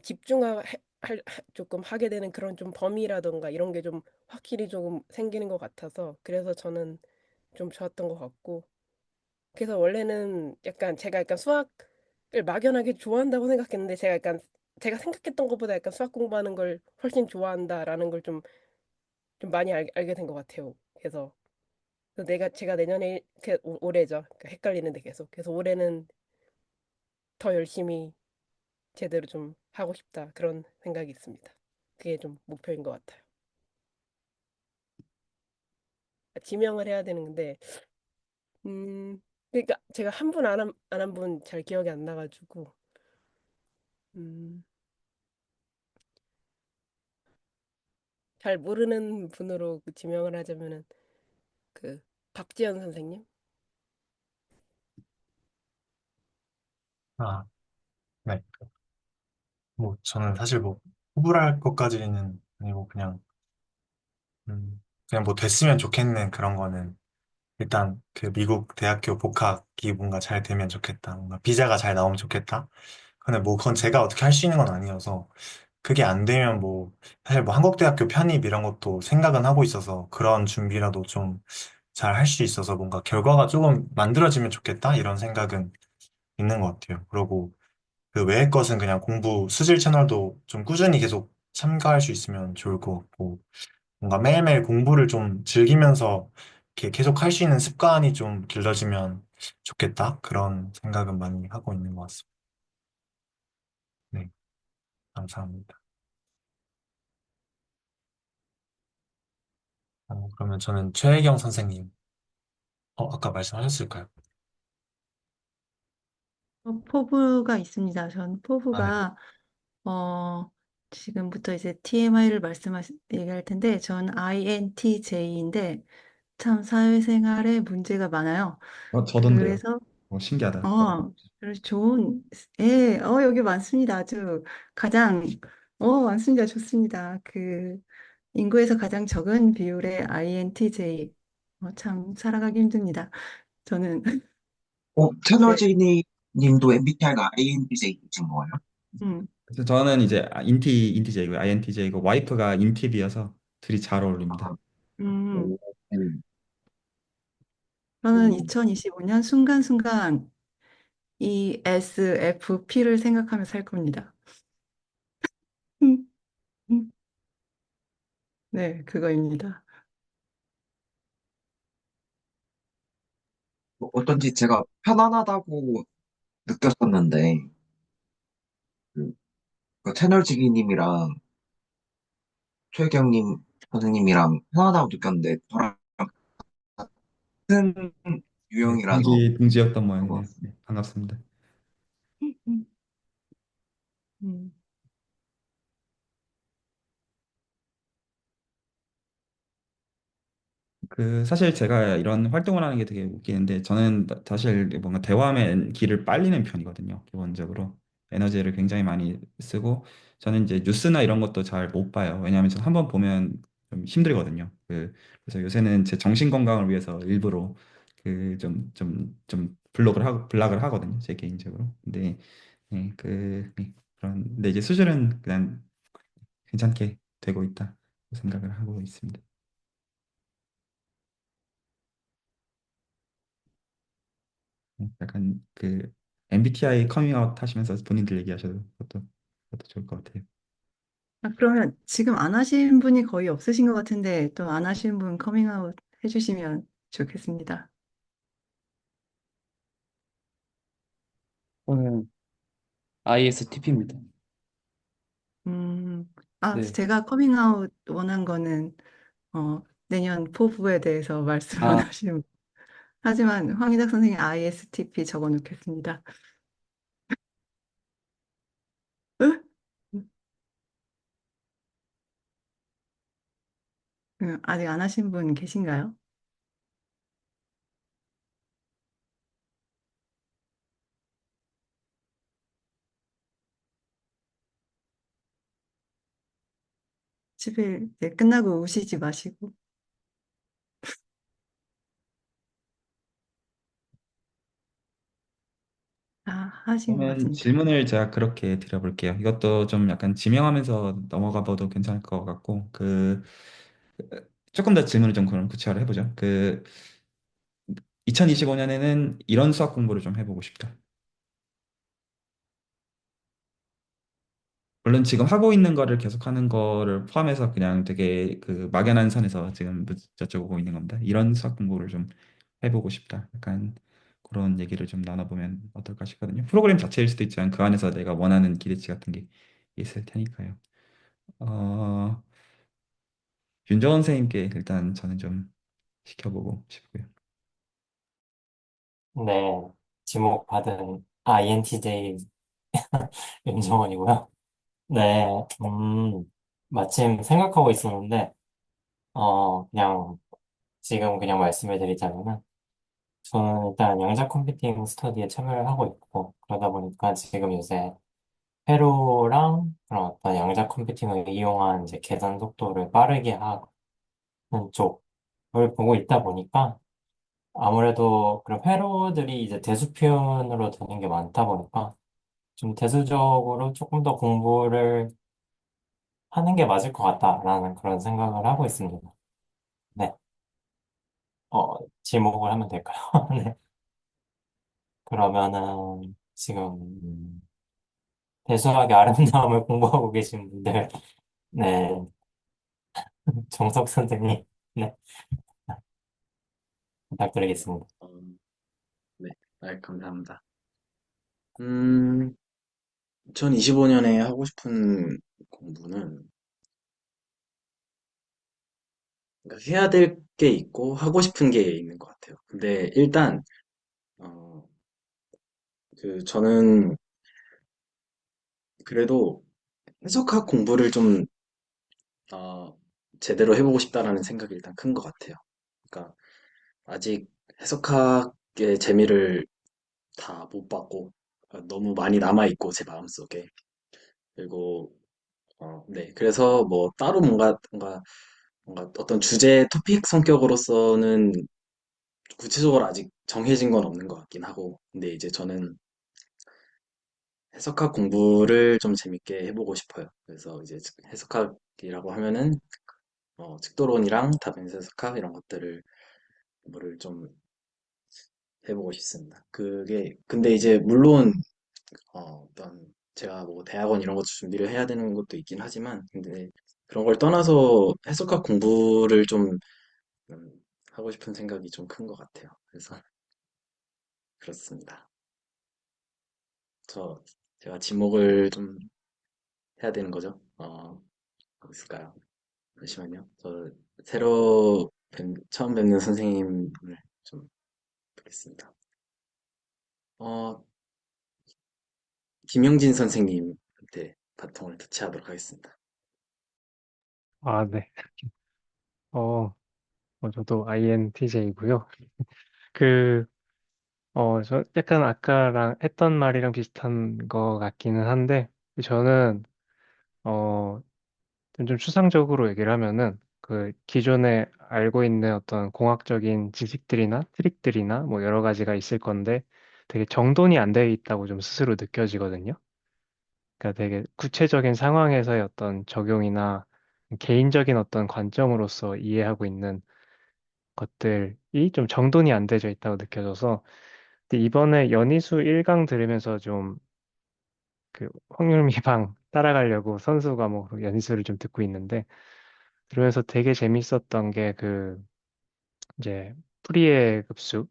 조금 하게 되는 그런 좀 범위라던가 이런 게 좀 확실히 조금 생기는 것 같아서 그래서 저는 좀 좋았던 것 같고 그래서 원래는 약간 제가 약간 수학을 막연하게 좋아한다고 생각했는데 제가 생각했던 것보다 약간 수학 공부하는 걸 훨씬 좋아한다라는 걸 좀 많이 알게 된 것 같아요. 그래서 제가 내년에 올해죠. 그러니까 헷갈리는데 계속. 그래서 올해는 더 열심히 제대로 좀 하고 싶다 그런 생각이 있습니다. 그게 좀 목표인 것 같아요. 지명을 해야 되는데 그러니까 제가 한 분 안 한 분 잘 기억이 안 나가지고 음, 잘 모르는 분으로 그 지명을 하자면은 그 박지연 선생님. 아, 네. 뭐, 저는 사실 뭐, 후보할 것까지는 아니고, 그냥 뭐, 됐으면 좋겠는 그런 거는, 일단, 그 미국 대학교 복학이 뭔가 잘 되면 좋겠다. 뭔가 비자가 잘 나오면 좋겠다. 근데 뭐, 그건 제가 어떻게 할 수 있는 건 아니어서, 그게 안 되면 뭐, 사실 뭐, 한국대학교 편입 이런 것도 생각은 하고 있어서, 그런 준비라도 좀 잘 할 수 있어서, 뭔가 결과가 조금 만들어지면 좋겠다? 이런 생각은 있는 것 같아요. 그리고, 그 외의 것은 그냥 공부 수질 채널도 좀 꾸준히 계속 참가할 수 있으면 좋을 것 같고, 뭔가 매일매일 공부를 좀 즐기면서 이렇게 계속 할 수 있는 습관이 좀 길러지면 좋겠다. 그런 생각은 많이 하고 있는 것 같습니다. 네, 감사합니다. 그러면 저는 최혜경 선생님, 아까 말씀하셨을까요? 포부가 있습니다. 전 아, 네. 포부가 어, 지금부터 이제 TMI를 얘기할 텐데, 전 INTJ인데, 참 사회생활에 문제가 많아요. 저던데요. 그래서, 신기하다. 그래서 여기 많습니다. 아주 가장, 많습니다. 좋습니다. 인구에서 가장 적은 비율의 INTJ. 참 살아가기 힘듭니다. 저는, 네, 채널지니 님도 MBTI가 INTJ이신 거예요? 음, 그래서 저는 이제 인티제이고 INTJ고 와이프가 인티비여서 둘이 잘 어울립니다. 아, 음, 오, 저는 오. 2025년 순간순간 ESFP를 생각하며 살 겁니다. 음, 음. 네, 그거입니다. 어떤지 제가 편안하다고 느꼈었는데, 그, 그 채널지기님이랑 최경님 선생님이랑 편하다고 느꼈는데 저랑 같은 네, 유형이라서 동지였던 그런 것 모양이네요. 같습니다. 네, 반갑습니다. 음, 음. 사실 제가 이런 활동을 하는 게 되게 웃기는데 저는 사실 뭔가 대화하면 기를 빨리는 편이거든요. 기본적으로 에너지를 굉장히 많이 쓰고 저는 이제 뉴스나 이런 것도 잘 못 봐요. 왜냐하면 저는 한번 보면 좀 힘들거든요. 그래서 요새는 제 정신 건강을 위해서 일부러 좀 블락을 하거든요. 제 개인적으로. 근데 그런데 이제 수준은 그냥 괜찮게 되고 있다 생각을 하고 있습니다. 약간 MBTI 커밍아웃 하시면서 본인들 얘기하셔도 그것도 좋을 것 같아요. 아, 그러면 지금 안 하신 분이 거의 없으신 것 같은데 또 안 하신 분 커밍아웃 해주시면 좋겠습니다. 저는 ISTP입니다. 네. 제가 커밍아웃 원한 거는 내년 포부에 대해서 말씀 아, 원하시는 하지만 황희작 선생님 ISTP 적어 놓겠습니다. 아직 안 하신 분 계신가요? 10일 끝나고 우시지 마시고. 하신 것 그러면 같습니다. 질문을 제가 그렇게 드려볼게요. 이것도 좀 약간 지명하면서 넘어가 봐도 괜찮을 것 같고, 조금 더 질문을 좀 그럼 구체화를 해보죠. 2025년에는 이런 수학 공부를 좀 해보고 싶다. 물론 지금 하고 있는 거를 계속하는 거를 포함해서 그냥 되게 막연한 선에서 지금 여쭤보고 있는 겁니다. 이런 수학 공부를 좀 해보고 싶다. 약간 그런 얘기를 좀 나눠보면 어떨까 싶거든요. 프로그램 자체일 수도 있지만 그 안에서 내가 원하는 기대치 같은 게 있을 테니까요. 어, 윤정원 선생님께 일단 저는 좀 시켜보고 싶고요. 네, 지목 받은 INTJ 윤정원이고요. 네, 마침 생각하고 있었는데, 그냥 지금 그냥 말씀을 드리자면은, 저는 일단 양자 컴퓨팅 스터디에 참여를 하고 있고, 그러다 보니까 지금 요새 회로랑 그런 어떤 양자 컴퓨팅을 이용한 이제 계산 속도를 빠르게 하는 쪽을 보고 있다 보니까, 아무래도 그런 회로들이 이제 대수 표현으로 되는 게 많다 보니까, 좀 대수적으로 조금 더 공부를 하는 게 맞을 것 같다라는 그런 생각을 하고 있습니다. 네. 지목을 하면 될까요? 네. 그러면은 지금 대수학의 아름다움을 공부하고 계신 분들, 네. 정석 선생님, 네. 부탁드리겠습니다. 네, 감사합니다. 음, 2025년에 하고 싶은 공부는 그러니까 해야 될 게 있고 하고 싶은 게 있는 것 같아요. 근데 일단 어, 저는 그래도 해석학 공부를 좀 어, 제대로 해보고 싶다라는 생각이 일단 큰 것 같아요. 그러니까 아직 해석학의 재미를 다 못 봤고 너무 많이 남아있고 제 마음속에 그리고 네 그래서 뭐 따로 뭔가 어떤 주제 토픽 성격으로서는 구체적으로 아직 정해진 건 없는 것 같긴 하고 근데 이제 저는 해석학 공부를 좀 재밌게 해보고 싶어요. 그래서 이제 해석학이라고 하면은 측도론이랑 다변수 해석학 이런 것들을 공부를 좀 해보고 싶습니다. 그게 근데 이제 물론 어떤 제가 뭐 대학원 이런 것도 준비를 해야 되는 것도 있긴 하지만 근데 그런 걸 떠나서 해석학 공부를 좀 음, 하고 싶은 생각이 좀 큰 것 같아요. 그래서 그렇습니다. 저 제가 지목을 좀 해야 되는 거죠? 뭐 있을까요? 잠시만요. 저 처음 뵙는 선생님을 좀 뵙겠습니다. 어, 김영진 선생님한테 바통을 터치하도록 하겠습니다. 아, 네. 어, 저도 INTJ고요. 그, 저 약간 아까랑 했던 말이랑 비슷한 거 같기는 한데, 저는, 어, 좀 추상적으로 얘기를 하면은, 그 기존에 알고 있는 어떤 공학적인 지식들이나 트릭들이나 뭐 여러 가지가 있을 건데, 되게 정돈이 안 돼 있다고 좀 스스로 느껴지거든요. 그러니까 되게 구체적인 상황에서의 어떤 적용이나 개인적인 어떤 관점으로서 이해하고 있는 것들이 좀 정돈이 안 되어 있다고 느껴져서 근데 이번에 연희수 1강 들으면서 좀 그 확률미방 따라가려고 선수 과목으로 연희수를 좀 듣고 있는데 들으면서 되게 재밌었던 게 그 이제 풀이의 급수를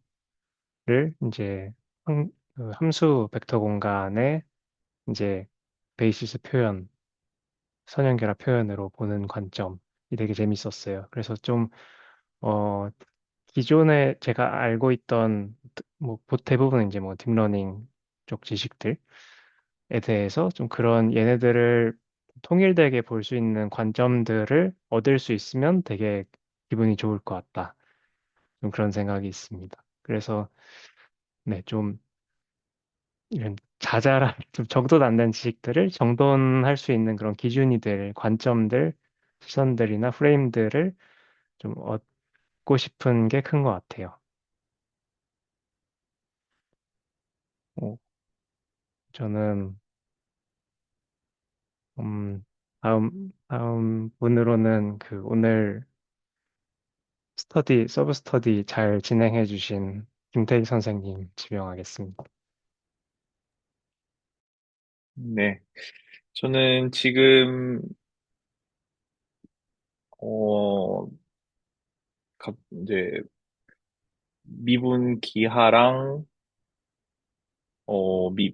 이제 그 함수 벡터 공간의 이제 베이시스 표현 선형결합 표현으로 보는 관점이 되게 재밌었어요. 그래서 좀, 어, 기존에 제가 알고 있던, 뭐, 대부분 이제 뭐, 딥러닝 쪽 지식들에 대해서 좀 그런 얘네들을 통일되게 볼 수 있는 관점들을 얻을 수 있으면 되게 기분이 좋을 것 같다. 좀 그런 생각이 있습니다. 그래서, 네, 좀 이런 자잘한, 좀 정돈 안 된 지식들을 정돈할 수 있는 그런 기준이 될 관점들, 시선들이나 프레임들을 좀 얻고 싶은 게 큰 것 같아요. 어, 저는 다음 분으로는 그 오늘 서브 스터디 잘 진행해 주신 김태희 선생님 지명하겠습니다. 네. 저는 지금, 어, 이제 미분 기하랑,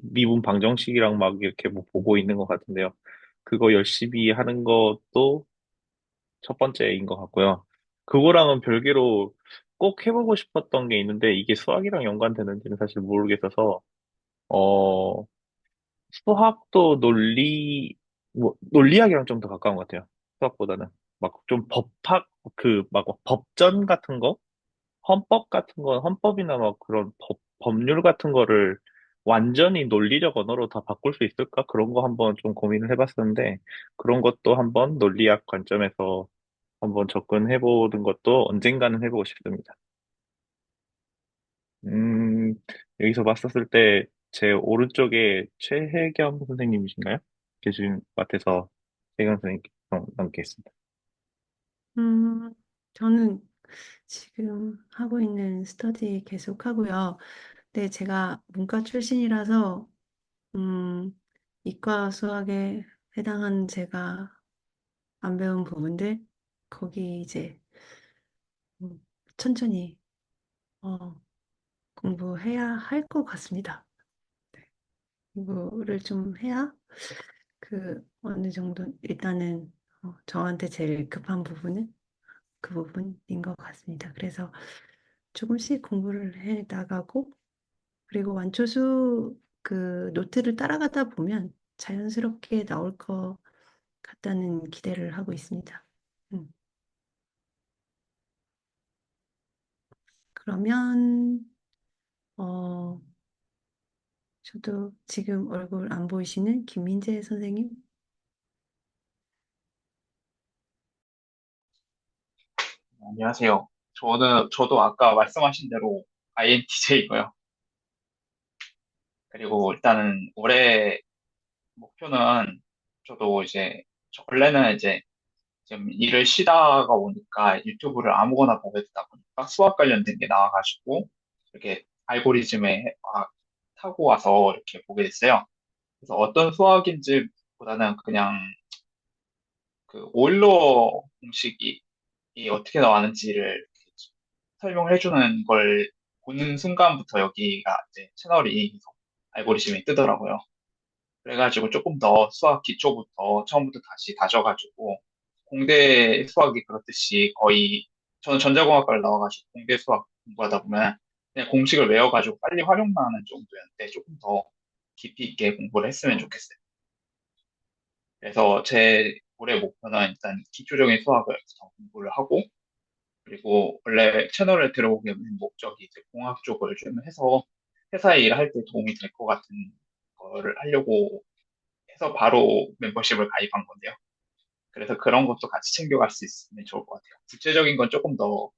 미분 방정식이랑 막 이렇게 뭐 보고 있는 것 같은데요. 그거 열심히 하는 것도 첫 번째인 것 같고요. 그거랑은 별개로 꼭 해보고 싶었던 게 있는데 이게 수학이랑 연관되는지는 사실 모르겠어서 어 수학도 논리학이랑 좀 더 가까운 것 같아요. 수학보다는 막 좀 막 법전 같은 거, 헌법 같은 거, 헌법이나 막 그런 법률 같은 거를 완전히 논리적 언어로 다 바꿀 수 있을까? 그런 거 한번 좀 고민을 해봤었는데 그런 것도 한번 논리학 관점에서 한번 접근해보는 것도 언젠가는 해보고 싶습니다. 음, 여기서 봤었을 때 제 오른쪽에 최혜겸 선생님이신가요? 교수님 맡아서 최혜겸 선생님 넘겠습니다. 음, 저는 지금 하고 있는 스터디 계속 하고요. 근데 제가 문과 출신이라서, 음, 이과 수학에 해당하는 제가 안 배운 부분들, 거기 이제 음, 천천히 어, 공부해야 할 것 같습니다. 공부를 좀 해야 그 어느 정도 일단은 저한테 제일 급한 부분은 그 부분인 것 같습니다. 그래서 조금씩 공부를 해 나가고 그리고 완초수 그 노트를 따라가다 보면 자연스럽게 나올 것 같다는 기대를 하고 있습니다. 음, 그러면 어, 저도 지금 얼굴 안 보이시는 김민재 선생님. 안녕하세요. 저도 아까 말씀하신 대로 INTJ고요. 그리고 일단은 올해 목표는 저도 원래는 이제 좀 일을 쉬다가 오니까 유튜브를 아무거나 보게 되다 보니까 수학 관련된 게 나와가지고 이렇게 알고리즘에 타고 와서 이렇게 보게 됐어요. 그래서 어떤 수학인지 보다는 그냥 그 오일러 공식이 어떻게 나왔는지를 설명을 해주는 걸 보는 순간부터 여기가 이제 채널이 계속 알고리즘이 뜨더라고요. 그래가지고 조금 더 수학 기초부터 처음부터 다시 다져가지고 공대 수학이 그렇듯이 거의 저는 전자공학과를 나와가지고 공대 수학 공부하다 보면 그냥 공식을 외워가지고 빨리 활용만 하는 정도였는데 조금 더 깊이 있게 공부를 했으면 좋겠어요. 그래서 제 올해 목표는 일단 기초적인 수학을 더 공부를 하고 그리고 원래 채널을 들어오게 된 목적이 이제 공학 쪽을 좀 해서 회사에 일할 때 도움이 될 것 같은 거를 하려고 해서 바로 멤버십을 가입한 건데요. 그래서 그런 것도 같이 챙겨갈 수 있으면 좋을 것 같아요. 구체적인 건 조금 더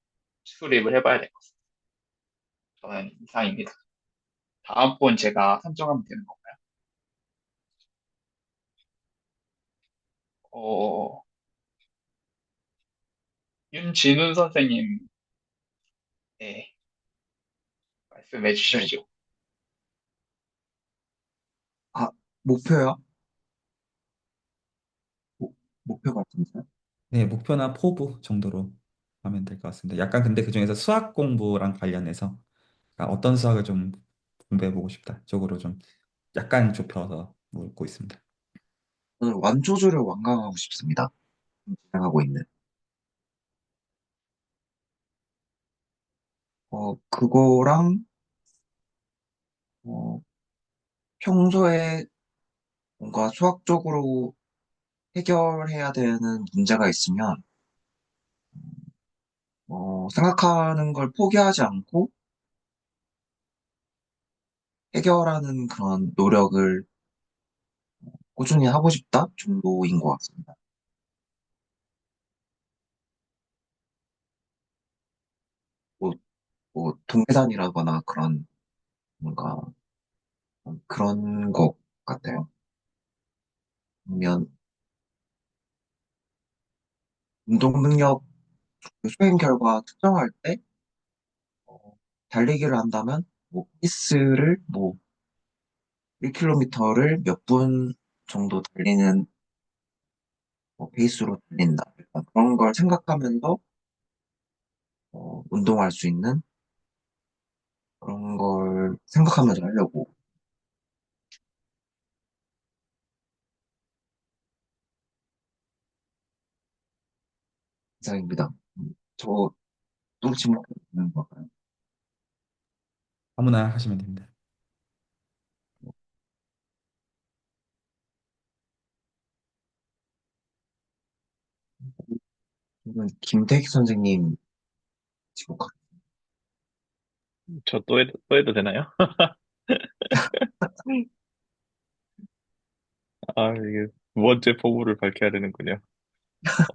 수립을 해봐야 될 것 같습니다. 저는 이상입니다. 다음 분 제가 선정하면 되는 건가요? 어, 윤진훈 선생님, 네, 말씀해 주시죠. 아, 목표요? 목표 같은데요? 네, 목표나 포부 정도로 하면 될 것 같습니다. 약간 근데 그중에서 수학 공부랑 관련해서 어떤 수학을 좀 공부해보고 싶다 쪽으로 좀 약간 좁혀서 묻고 있습니다. 저는 완조주를 완강하고 싶습니다. 진행하고 있는. 그거랑, 어, 평소에 뭔가 수학적으로 해결해야 되는 문제가 있으면, 생각하는 걸 포기하지 않고 해결하는 그런 노력을 꾸준히 하고 싶다 정도인 것 같습니다. 뭐, 동계산이라거나 그런, 뭔가, 그런 것 같아요. 아니면, 운동 능력 수행 결과 특정할 때, 어, 달리기를 한다면, 페이스를 1km를 몇 분 정도 달리는 페이스로 달린다. 약간 그런 걸 생각하면서 운동할 수 있는 그런 걸 생각하면서 하려고 생각입니다. 저 또 질문 있는 걸까요? 아무나 하시면 됩니다. 저는 김태익 선생님 지금 저 또 해도 되나요? 아, 이게 두 번째 포부를 밝혀야 되는군요.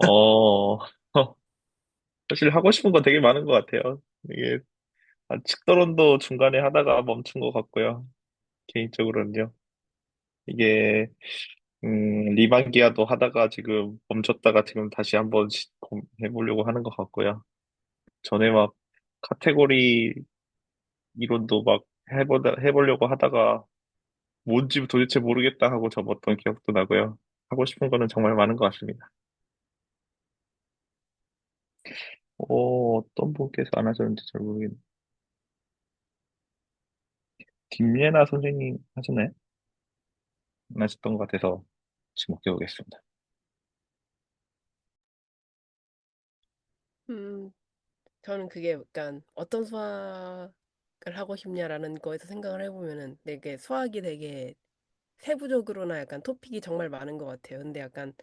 어, 사실 하고 싶은 거 되게 많은 것 같아요. 이게, 측도론도 중간에 하다가 멈춘 것 같고요. 개인적으로는요. 이게, 리반기아도 하다가 지금 멈췄다가 지금 다시 한번 해보려고 하는 것 같고요. 전에 막 카테고리 이론도 막 해보려고 하다가 뭔지 도대체 모르겠다 하고 접었던 기억도 나고요. 하고 싶은 거는 정말 많은 것 같습니다. 어떤 분께서 안 하셨는지 잘 모르겠네요. 김예나 선생님 하셨나요? 안 하셨던 것 같아서 지목해 보겠습니다. 음, 저는 그게 약간 어떤 수학을 하고 싶냐라는 거에서 생각을 해보면은 되게 수학이 되게 세부적으로나 약간 토픽이 정말 많은 것 같아요. 근데 약간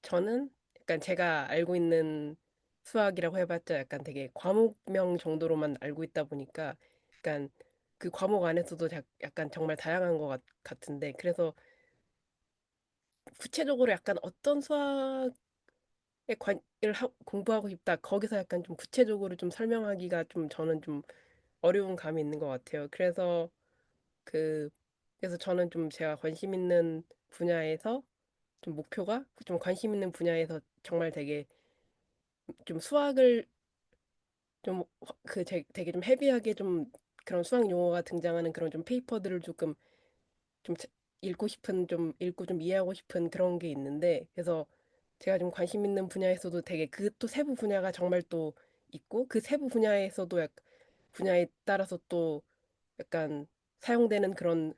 저는 약간 제가 알고 있는 수학이라고 해봤자 약간 되게 과목명 정도로만 알고 있다 보니까 약간 그 과목 안에서도 약간 정말 다양한 것 같은데 그래서 구체적으로 약간 어떤 수학에 공부하고 싶다 거기서 약간 좀 구체적으로 좀 설명하기가 좀 저는 좀 어려운 감이 있는 것 같아요. 그 그래서 저는 좀 제가 관심 있는 분야에서 좀 목표가 좀 관심 있는 분야에서 정말 되게 좀 수학을 좀 되게 좀 헤비하게 좀 그런 수학 용어가 등장하는 그런 좀 페이퍼들을 조금 좀 읽고 싶은 좀 읽고 좀 이해하고 싶은 그런 게 있는데 그래서 제가 좀 관심 있는 분야에서도 되게 그 또 세부 분야가 정말 또 있고 그 세부 분야에서도 분야에 따라서 또 약간 사용되는 그런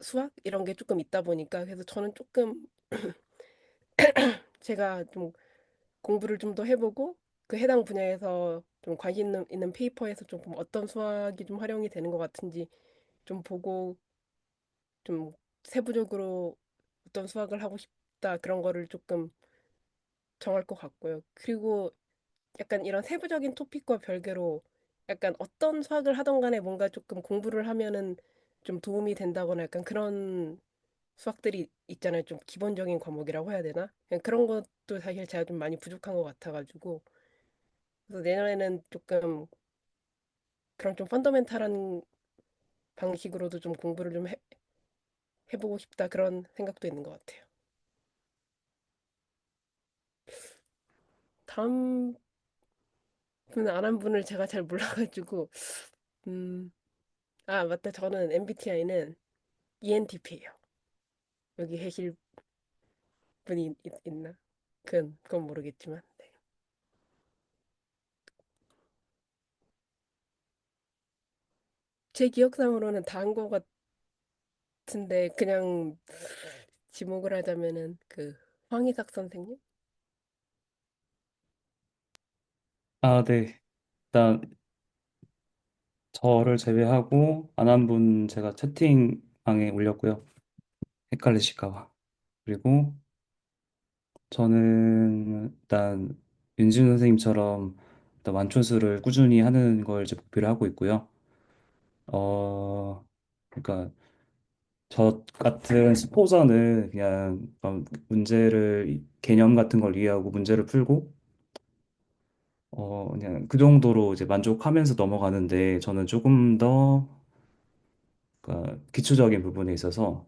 수학 이런 게 조금 있다 보니까 그래서 저는 조금 제가 좀 공부를 좀 더 해보고 그 해당 분야에서 좀 관심 있는 페이퍼에서 조금 어떤 수학이 좀 활용이 되는 것 같은지 좀 보고 좀 세부적으로 어떤 수학을 하고 싶다 그런 거를 조금 정할 것 같고요. 그리고 약간 이런 세부적인 토픽과 별개로 약간 어떤 수학을 하던 간에 뭔가 조금 공부를 하면은 좀 도움이 된다거나 약간 그런 수학들이 있잖아요. 좀 기본적인 과목이라고 해야 되나? 그냥 그런 것도 사실 제가 좀 많이 부족한 것 같아가지고 그래서 내년에는 조금 그런 좀 펀더멘탈한 방식으로도 좀 공부를 좀 해보고 싶다 그런 생각도 있는 것 같아요. 다음 분 안 한 분을 제가 잘 몰라가지고 음, 아 맞다. 저는 MBTI는 ENTP예요. 여기 계실 분이 있나? 그건 모르겠지만. 네. 제 기억상으로는 다 한 것 같은데 그냥 지목을 하자면은 그 황희삭 선생님? 아, 네. 일단 저를 제외하고 안 한 분 제가 채팅방에 올렸고요. 헷갈리실까 봐. 그리고 저는 일단 윤지훈 선생님처럼 일단 완초수를 꾸준히 하는 걸 이제 목표로 하고 있고요. 그러니까 저 같은 수포자는 그냥 문제를 개념 같은 걸 이해하고 문제를 풀고 그냥 그 정도로 이제 만족하면서 넘어가는데 저는 조금 더 그러니까 기초적인 부분에 있어서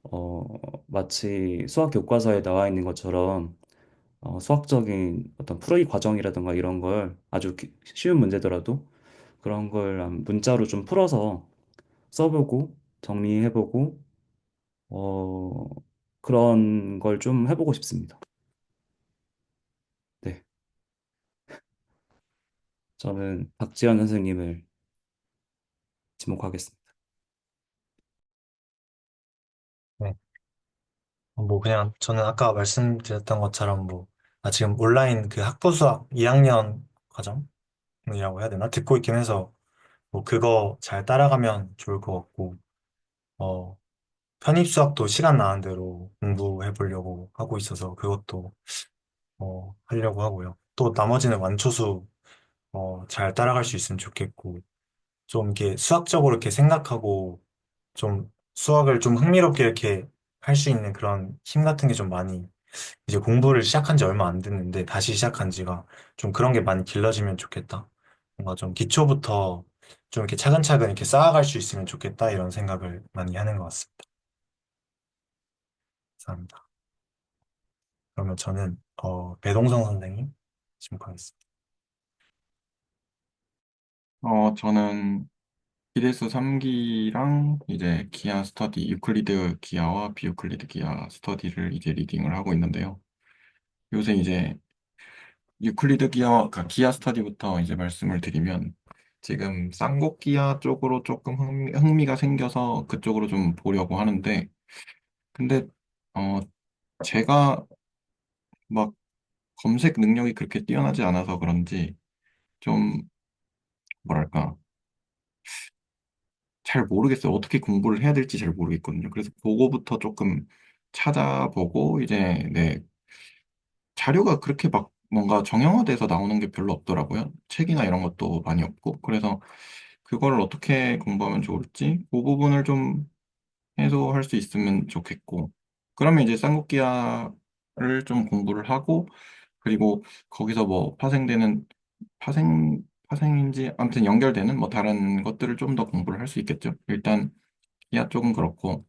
어, 마치 수학 교과서에 나와 있는 것처럼 수학적인 어떤 풀이 과정이라든가 이런 걸 아주 쉬운 문제더라도 그런 걸 문자로 좀 풀어서 써보고 정리해보고 어, 그런 걸 좀 해보고 싶습니다. 네, 저는 박지현 선생님을 지목하겠습니다. 네. 뭐 그냥 저는 아까 말씀드렸던 것처럼 뭐, 지금 온라인 그 학부 수학 2학년 과정이라고 해야 되나? 듣고 있긴 해서 뭐 그거 잘 따라가면 좋을 것 같고, 어, 편입 수학도 시간 나는 대로 공부해 보려고 하고 있어서 그것도 하려고 하고요. 또 나머지는 완초수 잘 따라갈 수 있으면 좋겠고, 좀 이렇게 수학적으로 이렇게 생각하고 좀 수학을 좀 흥미롭게 이렇게 할 수 있는 그런 힘 같은 게 좀 많이, 이제 공부를 시작한 지 얼마 안 됐는데 다시 시작한 지가 좀 그런 게 많이 길러지면 좋겠다. 뭔가 좀 기초부터 좀 이렇게 차근차근 이렇게 쌓아갈 수 있으면 좋겠다 이런 생각을 많이 하는 것 같습니다. 감사합니다. 그러면 저는 배동성 선생님 지목하겠습니다. 저는 기대수 3기랑 이제 기하 스터디, 유클리드 기하와 비유클리드 기하 스터디를 이제 리딩을 하고 있는데요. 요새 이제 유클리드 기하, 그러니까 기하 스터디부터 이제 말씀을 드리면 지금 쌍곡 기하 쪽으로 조금 흥미가 생겨서 그쪽으로 좀 보려고 하는데 근데 어 제가 막 검색 능력이 그렇게 뛰어나지 않아서 그런지 좀 뭐랄까 잘 모르겠어요. 어떻게 공부를 해야 될지 잘 모르겠거든요. 그래서 그거부터 조금 찾아보고 이제 네 자료가 그렇게 막 뭔가 정형화돼서 나오는 게 별로 없더라고요. 책이나 이런 것도 많이 없고 그래서 그거를 어떻게 공부하면 좋을지 그 부분을 좀 해소할 수 있으면 좋겠고 그러면 이제 쌍국기하를 좀 공부를 하고 그리고 거기서 뭐 파생되는 파생인지 아무튼 연결되는 뭐 다른 것들을 좀 더 공부를 할 수 있겠죠. 일단 기하 쪽은 그렇고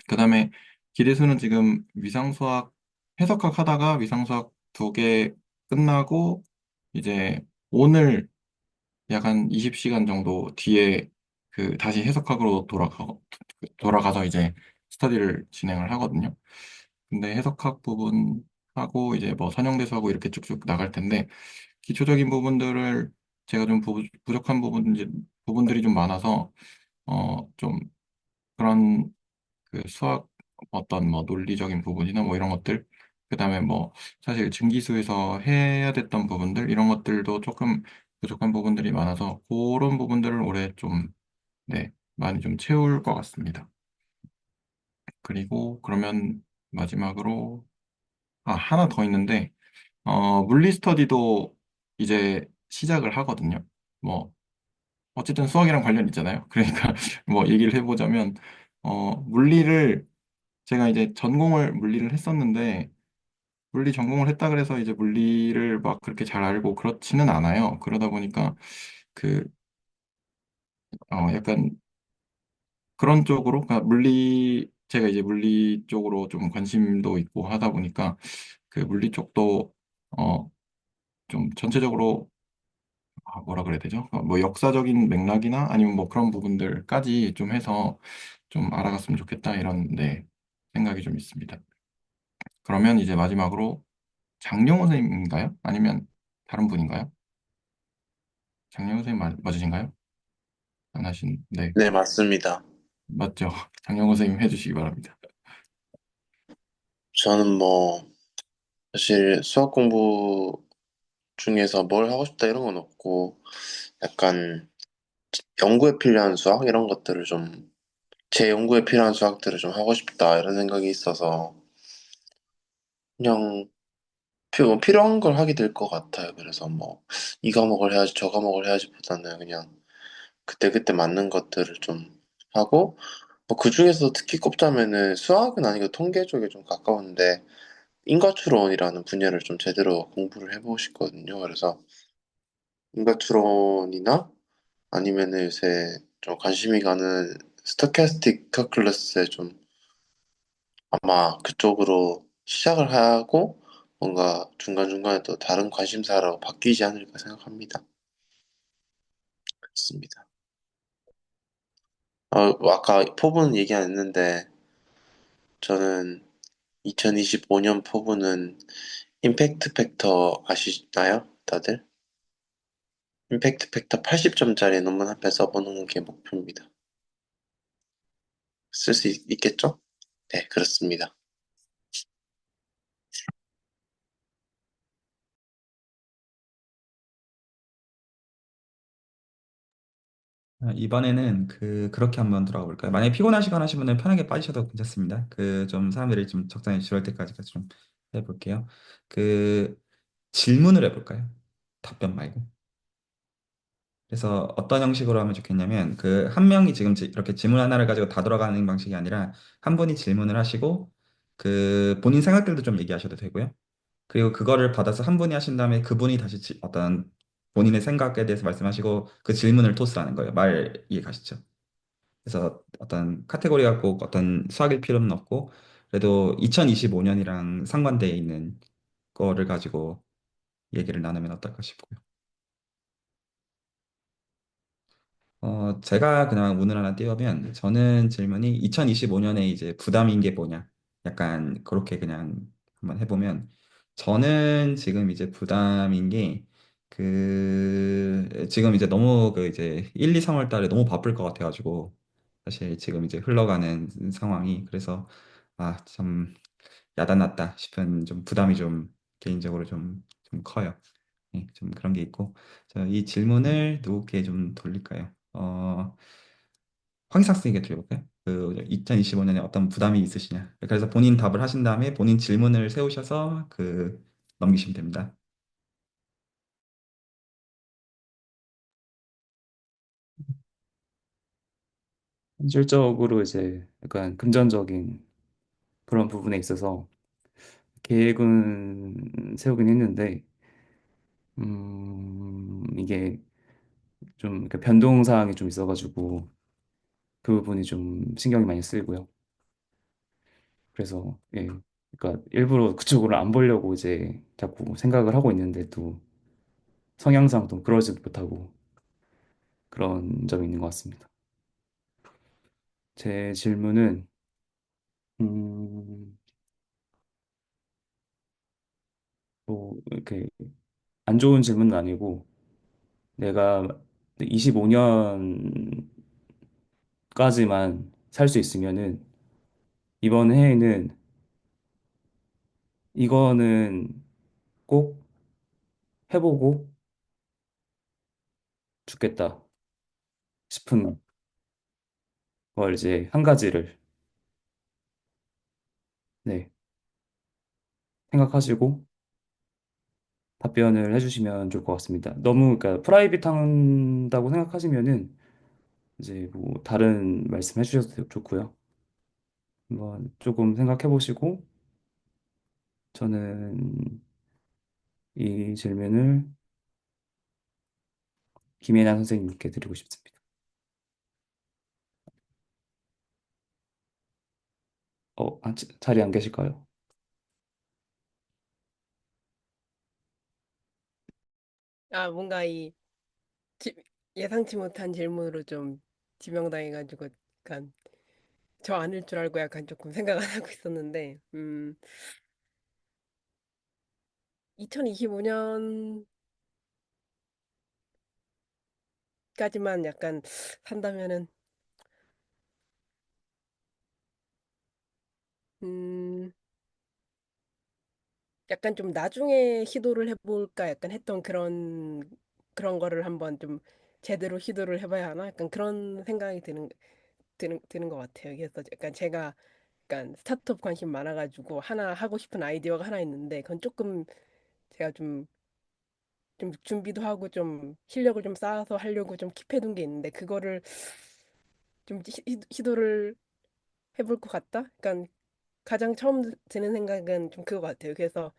그다음에 기대수는 지금 위상수학 해석학 하다가 위상수학 2개 끝나고 이제 오늘 약 한 20시간 정도 뒤에 그 다시 해석학으로 돌아가서 이제 스터디를 진행을 하거든요. 근데 해석학 부분하고 이제 뭐 선형대수하고 이렇게 쭉쭉 나갈 텐데 기초적인 부분들을 제가 좀 부족한 부분들이 좀 많아서 좀 그런 그 수학 어떤 뭐 논리적인 부분이나 뭐 이런 것들 그다음에 뭐 사실 증기수에서 해야 됐던 부분들 이런 것들도 조금 부족한 부분들이 많아서 그런 부분들을 올해 좀 네, 많이 좀 채울 것 같습니다. 그리고 그러면 마지막으로 하나 더 있는데 물리 스터디도 이제 시작을 하거든요. 뭐 어쨌든 수학이랑 관련 있잖아요. 그러니까 뭐 얘기를 해보자면 물리를 제가 이제 전공을 물리를 했었는데 물리 전공을 했다 그래서 이제 물리를 막 그렇게 잘 알고 그렇지는 않아요. 그러다 보니까 그 약간 그런 쪽으로 그러니까 제가 이제 물리 쪽으로 좀 관심도 있고 하다 보니까 그 물리 쪽도 어 좀 전체적으로 뭐라 그래야 되죠? 뭐 역사적인 맥락이나 아니면 뭐 그런 부분들까지 좀 해서 좀 알아갔으면 좋겠다 이런 네, 생각이 좀 있습니다. 그러면 이제 마지막으로 장영호 선생님인가요? 아니면 다른 분인가요? 장영호 선생님 맞으신가요? 안 하신, 네, 네, 맞습니다. 맞죠. 장영호 선생님 해주시기 바랍니다. 저는 뭐, 사실 수학 공부 중에서 뭘 하고 싶다 이런 건 없고, 약간 연구에 필요한 수학 이런 것들을 좀, 제 연구에 필요한 수학들을 좀 하고 싶다 이런 생각이 있어서, 그냥 필요한 걸 하게 될 것 같아요. 그래서 뭐, 이 과목을 해야지, 저 과목을 해야지 보다는 그냥 그때그때 맞는 것들을 좀 하고, 뭐 그 중에서 특히 꼽자면은 수학은 아니고 통계 쪽에 좀 가까운데, 인과추론이라는 분야를 좀 제대로 공부를 해보고 싶거든요. 그래서 인과추론이나 아니면은 요새 좀 관심이 가는 스토캐스틱 calculus에 좀 아마 그쪽으로 시작을 하고 뭔가 중간중간에 또 다른 관심사로 바뀌지 않을까 생각합니다. 그렇습니다. 아까 포부는 얘기 안 했는데 저는 2025년 포부는 임팩트 팩터 아시나요? 다들? 임팩트 팩터 80점짜리 논문 한 편 써보는 게 목표입니다. 쓸 수 있겠죠? 네, 그렇습니다. 이번에는 그렇게 한번 들어가 볼까요? 만약에 피곤하시거나 하시면 편하게 빠지셔도 괜찮습니다. 좀 사람들이 좀 적당히 지루할 때까지 좀 해볼게요. 그 질문을 해볼까요? 답변 말고. 그래서 어떤 형식으로 하면 좋겠냐면 한 명이 지금 이렇게 질문 하나를 가지고 다 돌아가는 방식이 아니라 한 분이 질문을 하시고 본인 생각들도 좀 얘기하셔도 되고요. 그리고 그거를 받아서 한 분이 하신 다음에 그분이 다시 어떤 본인의 생각에 대해서 말씀하시고 그 질문을 토스하는 거예요. 말 이해 가시죠? 그래서 어떤 카테고리가 꼭 어떤 수학일 필요는 없고 그래도 2025년이랑 상관되어 있는 거를 가지고 얘기를 나누면 어떨까 싶고요. 제가 그냥 운을 하나 띄우면 저는 질문이 2025년에 이제 부담인 게 뭐냐? 약간 그렇게 그냥 한번 해보면 저는 지금 이제 부담인 게 지금 이제 너무 이제 1, 2, 3월 달에 너무 바쁠 것 같아가지고 사실 지금 이제 흘러가는 상황이 그래서 참 야단났다 싶은 좀 부담이 좀 개인적으로 좀 커요. 네, 좀 그런 게 있고 이 질문을 누구께 좀 돌릴까요? 황희삭 선생님께 드려볼까요? 2025년에 어떤 부담이 있으시냐? 그래서 본인 답을 하신 다음에 본인 질문을 세우셔서 넘기시면 됩니다. 현실적으로 이제 약간 금전적인 그런 부분에 있어서 계획은 세우긴 했는데, 이게 좀 이렇게 변동 사항이 좀 있어가지고 그 부분이 좀 신경이 많이 쓰이고요. 그래서 예, 그러니까 일부러 그쪽으로 안 보려고 이제 자꾸 생각을 하고 있는데도 성향상 좀 그러지도 못하고 그런 점이 있는 것 같습니다. 제 질문은 음, 뭐 이렇게 안 좋은 질문은 아니고 내가 25년까지만 살 수 있으면은 이번 해에는 이거는 꼭 해보고 죽겠다 싶은 걸 이제 한 가지를 네, 생각하시고 답변을 해주시면 좋을 것 같습니다. 너무 그러니까 프라이빗한다고 생각하시면은 이제 뭐 다른 말씀 해주셔도 좋고요. 한번 조금 생각해 보시고 저는 이 질문을 김예나 선생님께 드리고 싶습니다. 자리에 안 계실까요? 아, 뭔가 지- 예상치 못한 질문으로 좀 지명당해가지고 약간 저 아닐 줄 알고 약간 조금 생각 안 하고 있었는데, 2025년까지만 약간 산다면은, 음, 약간 좀 나중에 시도를 해볼까 약간 했던 그런 거를 한번 좀 제대로 시도를 해봐야 하나? 약간 그런 생각이 드는 것 같아요. 그래서 약간 제가 약간 스타트업 관심 많아가지고 하나 하고 싶은 아이디어가 하나 있는데, 그건 조금 제가 좀 준비도 하고 좀 실력을 좀 쌓아서 하려고 좀 킵해둔 게 있는데, 그거를 좀 시도를 해볼 것 같다? 그러니까 가장 처음 드는 생각은 좀 그거 같아요. 그래서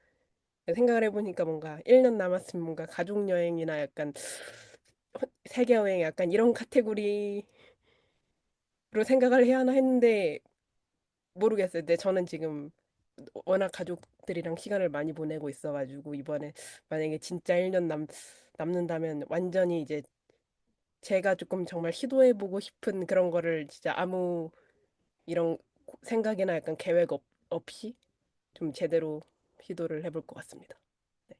생각을 해보니까 뭔가 1년 남았으면 뭔가 가족여행이나 약간 세계여행 약간 이런 카테고리로 생각을 해야 하나 했는데 모르겠어요. 근데 저는 지금 워낙 가족들이랑 시간을 많이 보내고 있어가지고 이번에 만약에 진짜 1년 남는다면 완전히 이제 제가 조금 정말 시도해보고 싶은 그런 거를 진짜 아무 이런 생각이나 약간 계획 없이 좀 제대로 시도를 해볼 것 같습니다. 네.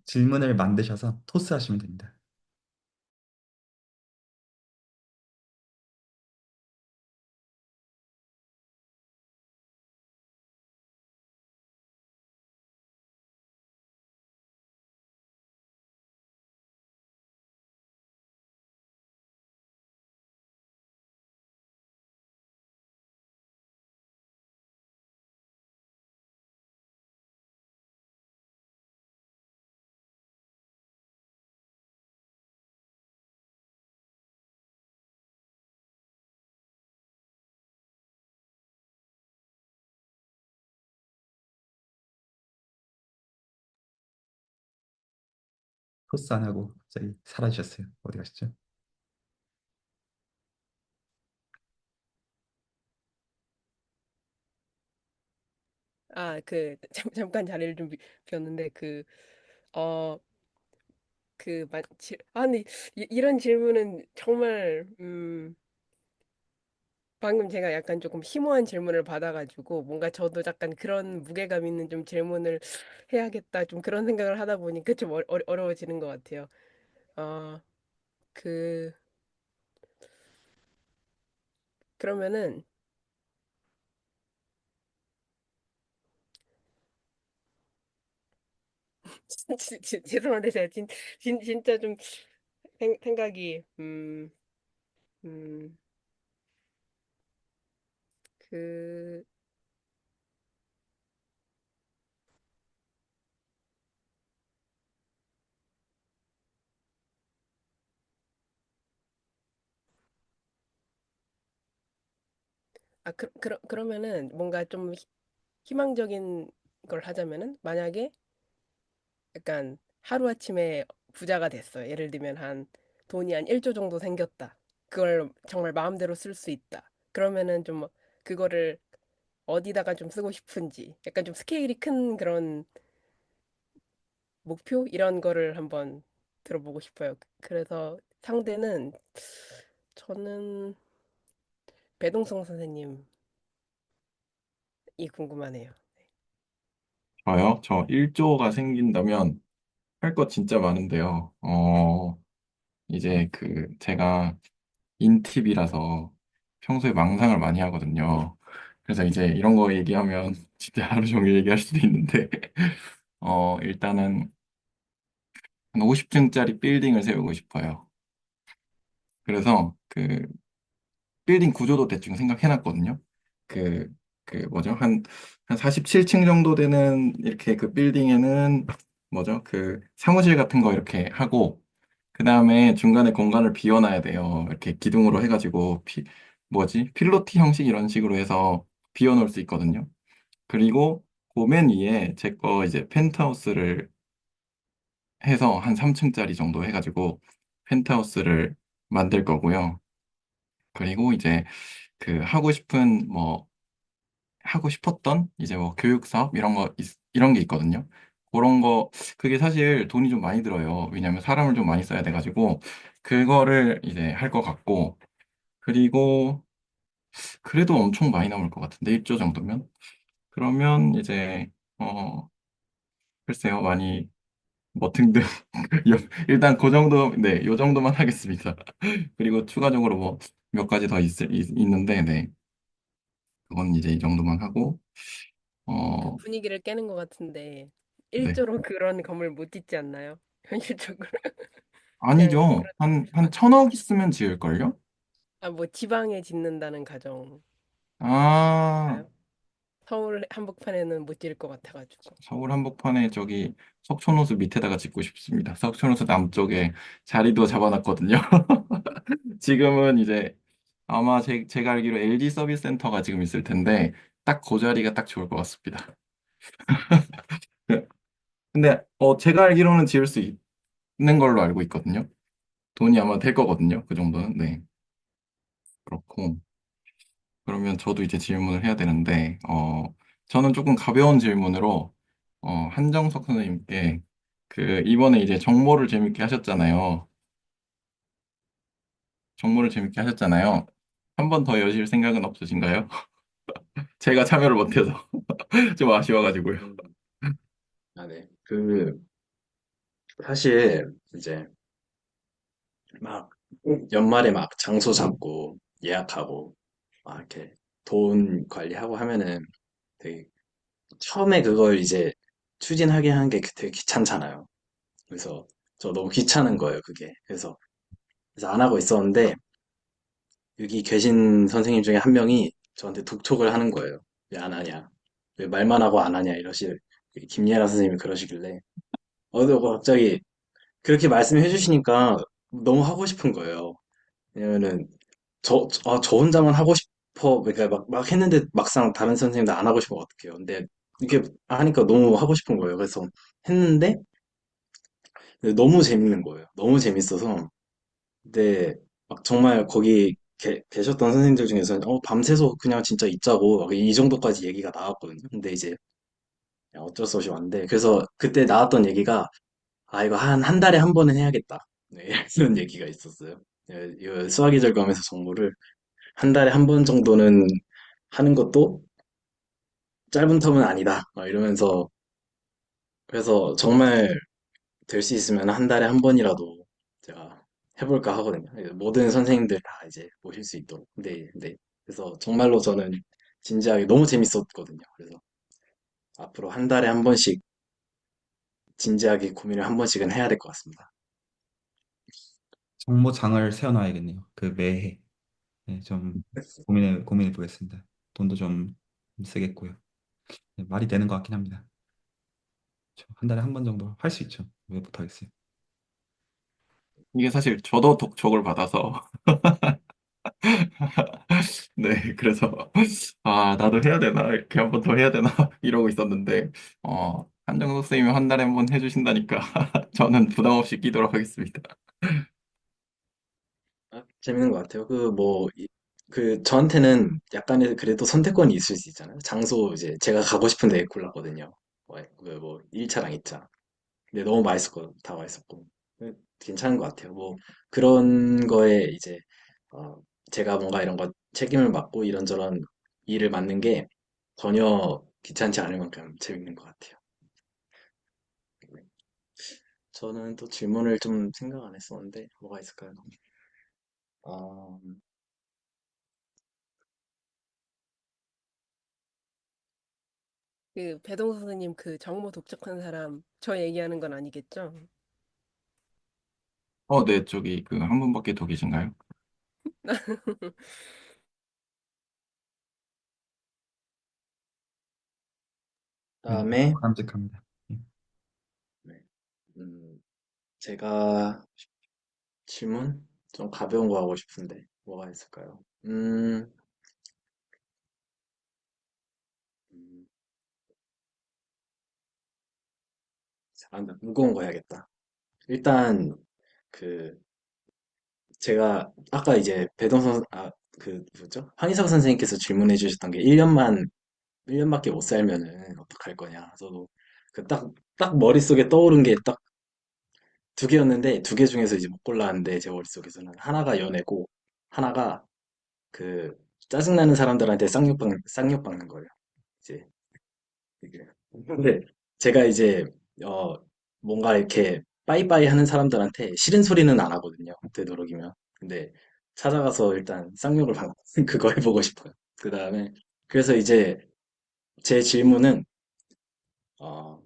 질문을 만드셔서 토스하시면 됩니다. 토스 안 하고 갑자기 사라지셨어요. 어디 가시죠? 아, 잠깐 자리를 좀 비웠는데 어, 아니, 이런 질문은 정말, 방금 제가 약간 조금 심오한 질문을 받아가지고 뭔가 저도 약간 그런 무게감 있는 좀 질문을 해야겠다 좀 그런 생각을 하다 보니까 좀 어려워지는 것 같아요. 어, 그, 그러면은, 죄송한데 제가 진짜 좀 생각이, 음, 그, 그러면은 뭔가 좀 희망적인 걸 하자면은 만약에 약간 하루아침에 부자가 됐어요. 예를 들면 돈이 한 1조 정도 생겼다. 그걸 정말 마음대로 쓸 수 있다. 그러면은 좀 그거를 어디다가 좀 쓰고 싶은지 약간 좀 스케일이 큰 그런 목표 이런 거를 한번 들어보고 싶어요. 그래서 상대는 저는 배동성 선생님이 궁금하네요. 저요? 저 1조가 생긴다면 할 거 진짜 많은데요. 이제 제가 인팁이라서 평소에 망상을 많이 하거든요. 그래서 이제 이런 거 얘기하면 진짜 하루 종일 얘기할 수도 있는데, 일단은 한 50층짜리 빌딩을 세우고 싶어요. 그래서 빌딩 구조도 대충 생각해놨거든요. 그, 뭐죠? 한 47층 정도 되는 이렇게 그 빌딩에는 뭐죠? 사무실 같은 거 이렇게 하고, 그 다음에 중간에 공간을 비워놔야 돼요. 이렇게 기둥으로 해가지고, 뭐지? 필로티 형식 이런 식으로 해서 비워놓을 수 있거든요. 그리고 그 맨 위에 제 거 이제 펜트하우스를 해서 한 3층짜리 정도 해가지고 펜트하우스를 만들 거고요. 그리고 이제 하고 싶은 뭐 하고 싶었던 이제 뭐 교육 사업 이런 게 있거든요. 그런 거 그게 사실 돈이 좀 많이 들어요. 왜냐면 사람을 좀 많이 써야 돼가지고 그거를 이제 할 것 같고 그리고 그래도 엄청 많이 남을 것 같은데 1조 정도면 그러면 이제 어 글쎄요 많이 뭐 등등 일단 그 정도 네 요 정도만 하겠습니다. 그리고 추가적으로 뭐 몇 가지 더 있는데 네 그건 이제 이 정도만 하고 그 어 분위기를 깨는 것 같은데 네. 일조로 그런 건물 못 짓지 않나요? 현실적으로 그냥 아니죠. 한 아, 천억 있으면 지을걸요? 뭐 지방에 짓는다는 가정인가요? 아, 서울 한복판에는 못 지을 것 같아가지고. 서울 한복판에 저기 석촌호수 밑에다가 짓고 싶습니다. 석촌호수 남쪽에 자리도 잡아놨거든요. 지금은 이제 아마 제가 알기로 LG 서비스 센터가 지금 있을 텐데 딱 그 자리가 딱 좋을 것 같습니다. 근데 제가 알기로는 지을 수 있는 걸로 알고 있거든요. 돈이 아마 될 거거든요. 그 정도는. 네. 그렇고. 그러면 저도 이제 질문을 해야 되는데, 저는 조금 가벼운 질문으로, 한정석 선생님께, 이번에 이제 정모를 재밌게 하셨잖아요. 한 번 더 여실 생각은 없으신가요? 제가 참여를 못해서 좀 아쉬워가지고요. 음, 아, 네. 사실, 이제, 막, 연말에 막 장소 잡고, 예약하고, 막 이렇게 돈 관리하고 하면은 되게, 처음에 그걸 이제 추진하게 하는 게 되게 귀찮잖아요. 그래서 저 너무 귀찮은 거예요, 그게. 그래서 안 하고 있었는데, 여기 계신 선생님 중에 한 명이 저한테 독촉을 하는 거예요. 왜 안 하냐? 왜 말만 하고 안 하냐? 김예라 선생님이 그러시길래. 근데 갑자기 그렇게 말씀해 주시니까 너무 하고 싶은 거예요. 왜냐면은, 저 혼자만 하고 싶어. 그러니까 막 했는데 막상 다른 선생님들 안 하고 싶으면 어떡해요. 근데 이렇게 하니까 너무 하고 싶은 거예요. 그래서 했는데 너무 재밌는 거예요. 너무 재밌어서. 근데 막 정말 거기 계셨던 선생님들 중에서는 밤새서 그냥 진짜 있자고 막 이 정도까지 얘기가 나왔거든요. 근데 이제 그냥 어쩔 수 없이 왔는데 그래서 그때 나왔던 얘기가 이거 한 달에 한 번은 해야겠다. 네, 이런 얘기가 있었어요. 네, 이 수화기절 검에서 정보를 한 달에 한 번 정도는 하는 것도 짧은 텀은 아니다. 막 이러면서 그래서 정말 될 수 있으면 한 달에 한 번이라도 제가 해볼까 하거든요. 모든 선생님들 다 이제 모실 수 있도록. 네. 그래서 정말로 저는 진지하게 너무 재밌었거든요. 그래서 앞으로 한 달에 한 번씩 진지하게 고민을 한 번씩은 해야 될 것 같습니다. 정모장을 세워놔야겠네요. 그 매해. 네, 좀 고민해 보겠습니다. 돈도 좀 쓰겠고요. 네, 말이 되는 것 같긴 합니다. 한 달에 한 번 정도 할 수 있죠. 왜 못하겠어요? 이게 사실 저도 독촉을 받아서 네, 그래서 나도 해야 되나? 이렇게 한 번 더 해야 되나? 이러고 있었는데 한정석 선생님이 한 달에 한 번 해주신다니까 저는 부담 없이 끼도록 하겠습니다. 재밌는 것 같아요. 저한테는 약간의 그래도 선택권이 있을 수 있잖아요. 장소 이제 제가 가고 싶은 데 골랐거든요. 1차랑 2차. 근데 너무 맛있었고, 다 맛있었고. 괜찮은 것 같아요. 뭐, 그런 거에 이제, 어, 제가 뭔가 이런 거 책임을 맡고 이런저런 일을 맡는 게 전혀 귀찮지 않을 만큼 재밌는 것 같아요. 저는 또 질문을 좀 생각 안 했었는데, 뭐가 있을까요? 어, 그 배동 선생님 그 정보 독촉한 사람 저 얘기하는 건 아니겠죠? 네, 저기 그 한 분밖에 더 계신가요? 네, 그다음에, 바람직합니다. 예. 네, 제가 질문? 좀 가벼운 거 하고 싶은데, 뭐가 있을까요? 음, 무거운 거 해야겠다. 일단, 그, 제가 아까 이제 뭐죠? 한희석 선생님께서 질문해 주셨던 게 1년밖에 못 살면은 어떡할 거냐. 저도 딱 머릿속에 떠오른 게 딱 두 개였는데, 두 개 중에서 이제 못 골랐는데, 제 머릿속에서는 하나가 연애고, 하나가 그, 짜증나는 사람들한테 쌍욕 박는 거예요. 이제, 이게. 근데 제가 이제, 어, 뭔가 이렇게 빠이빠이 하는 사람들한테 싫은 소리는 안 하거든요. 되도록이면. 근데 찾아가서 일단 쌍욕을 그거 해보고 싶어요. 그 다음에, 그래서 이제 제 질문은, 어,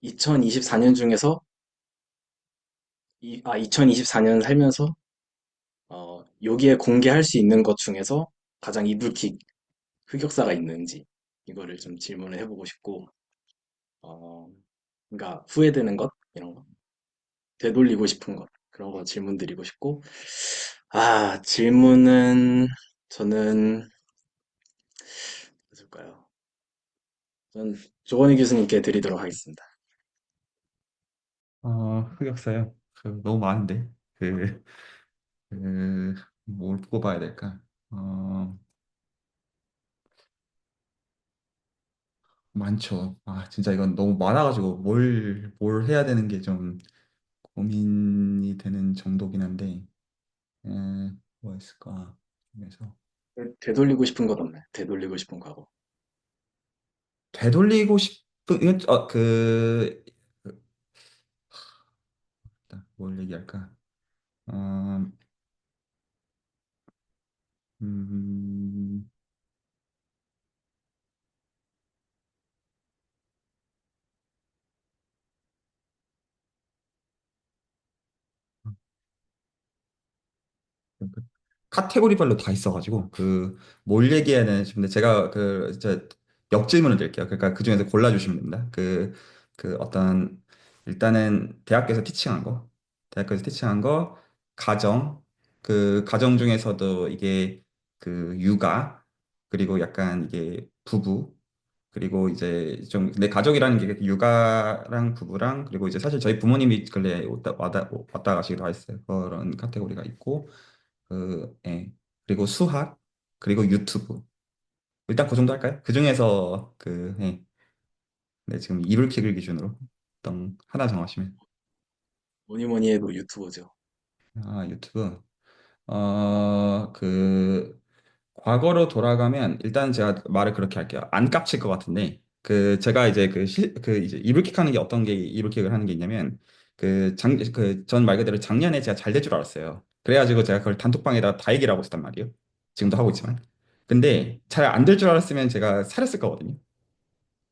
2024년 중에서, 2024년 살면서, 여기에 공개할 수 있는 것 중에서 가장 이불킥 흑역사가 있는지, 이거를 좀 질문을 해보고 싶고, 어, 그러니까 후회되는 것, 이런 거, 되돌리고 싶은 것, 그런 거 질문 드리고 싶고, 질문은 저는, 무엇일까요? 전 조건희 교수님께 드리도록 하겠습니다. 흑역사요. 너무 많은데. 뭘 뽑아야 될까? 어, 많죠. 진짜 이건 너무 많아가지고 뭘 해야 되는 게 좀 고민이 되는 정도긴 한데, 에, 뭐가 있을까? 그래서 되돌리고 싶은 것 없나요? 되돌리고 싶은 과거. 되돌리고 싶은, 뭘 얘기할까? 어, 음, 그 카테고리별로 다 있어가지고 뭘 얘기해야 되는지 근데 제가 진짜 역질문을 드릴게요. 그러니까 그 중에서 골라주시면 됩니다. 어떤 일단은 대학교에서 티칭한 거, 가정, 가정 중에서도 이게 육아, 그리고 약간 이게 부부, 그리고 이제 좀 내 가족이라는 게 육아랑 부부랑 그리고 이제 사실 저희 부모님이 근래 왔다 가시기도 하셨어요. 그런 카테고리가 있고 예. 그리고 수학, 그리고 유튜브. 일단 그 정도 할까요? 그 중에서 예. 네, 지금 이불킥을 기준으로 어떤 하나 정하시면. 뭐니 뭐니 해도 유튜버죠. 유튜브. 과거로 돌아가면 일단 제가 말을 그렇게 할게요. 안 깝칠 것 같은데 제가 이제 이제 이불킥 하는 게 어떤 게 이불킥을 하는 게 있냐면 전 말 그대로 작년에 제가 잘 될 줄 알았어요. 그래가지고 제가 그걸 단톡방에다 다 얘기를 하고 있었단 말이에요. 지금도 하고 있지만. 근데 잘 안 될 줄 알았으면 제가 살았을 거거든요.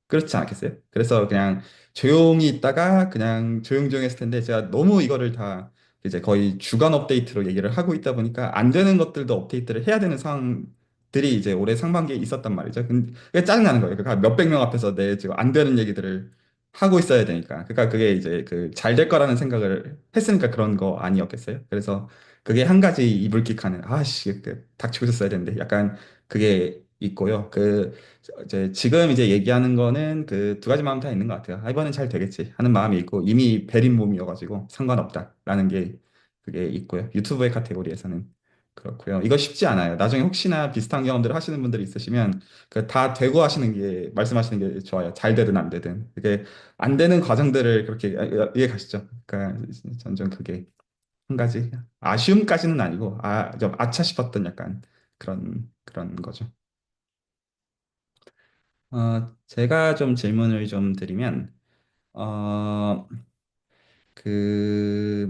그렇지 않겠어요? 그래서 그냥 조용히 있다가 그냥 조용조용 했을 텐데 제가 너무 이거를 다 이제 거의 주간 업데이트로 얘기를 하고 있다 보니까 안 되는 것들도 업데이트를 해야 되는 상황들이 이제 올해 상반기에 있었단 말이죠. 근데 그게 짜증나는 거예요. 그러니까 몇백 명 앞에서 내 지금 안 되는 얘기들을 하고 있어야 되니까. 그러니까 그게 이제 잘 될 거라는 생각을 했으니까 그런 거 아니었겠어요? 그래서 그게 한 가지 이불킥하는 아씨 닥치고 있었어야 되는데 약간 그게 있고요. 이제 지금 이제 얘기하는 거는 두 가지 마음 다 있는 것 같아요. 이번엔 잘 되겠지 하는 마음이 있고 이미 베린 몸이어가지고 상관없다라는 게 그게 있고요. 유튜브의 카테고리에서는 그렇고요. 이거 쉽지 않아요. 나중에 혹시나 비슷한 경험들을 하시는 분들이 있으시면 다 되고 하시는 게 말씀하시는 게 좋아요. 잘 되든 안 되든 그게 안 되는 과정들을 그렇게 이해 가시죠. 그러니까 전좀 그게 한 가지 아쉬움까지는 아니고 좀 아차 싶었던 약간 그런 거죠. 제가 좀 질문을 좀 드리면, 어, 그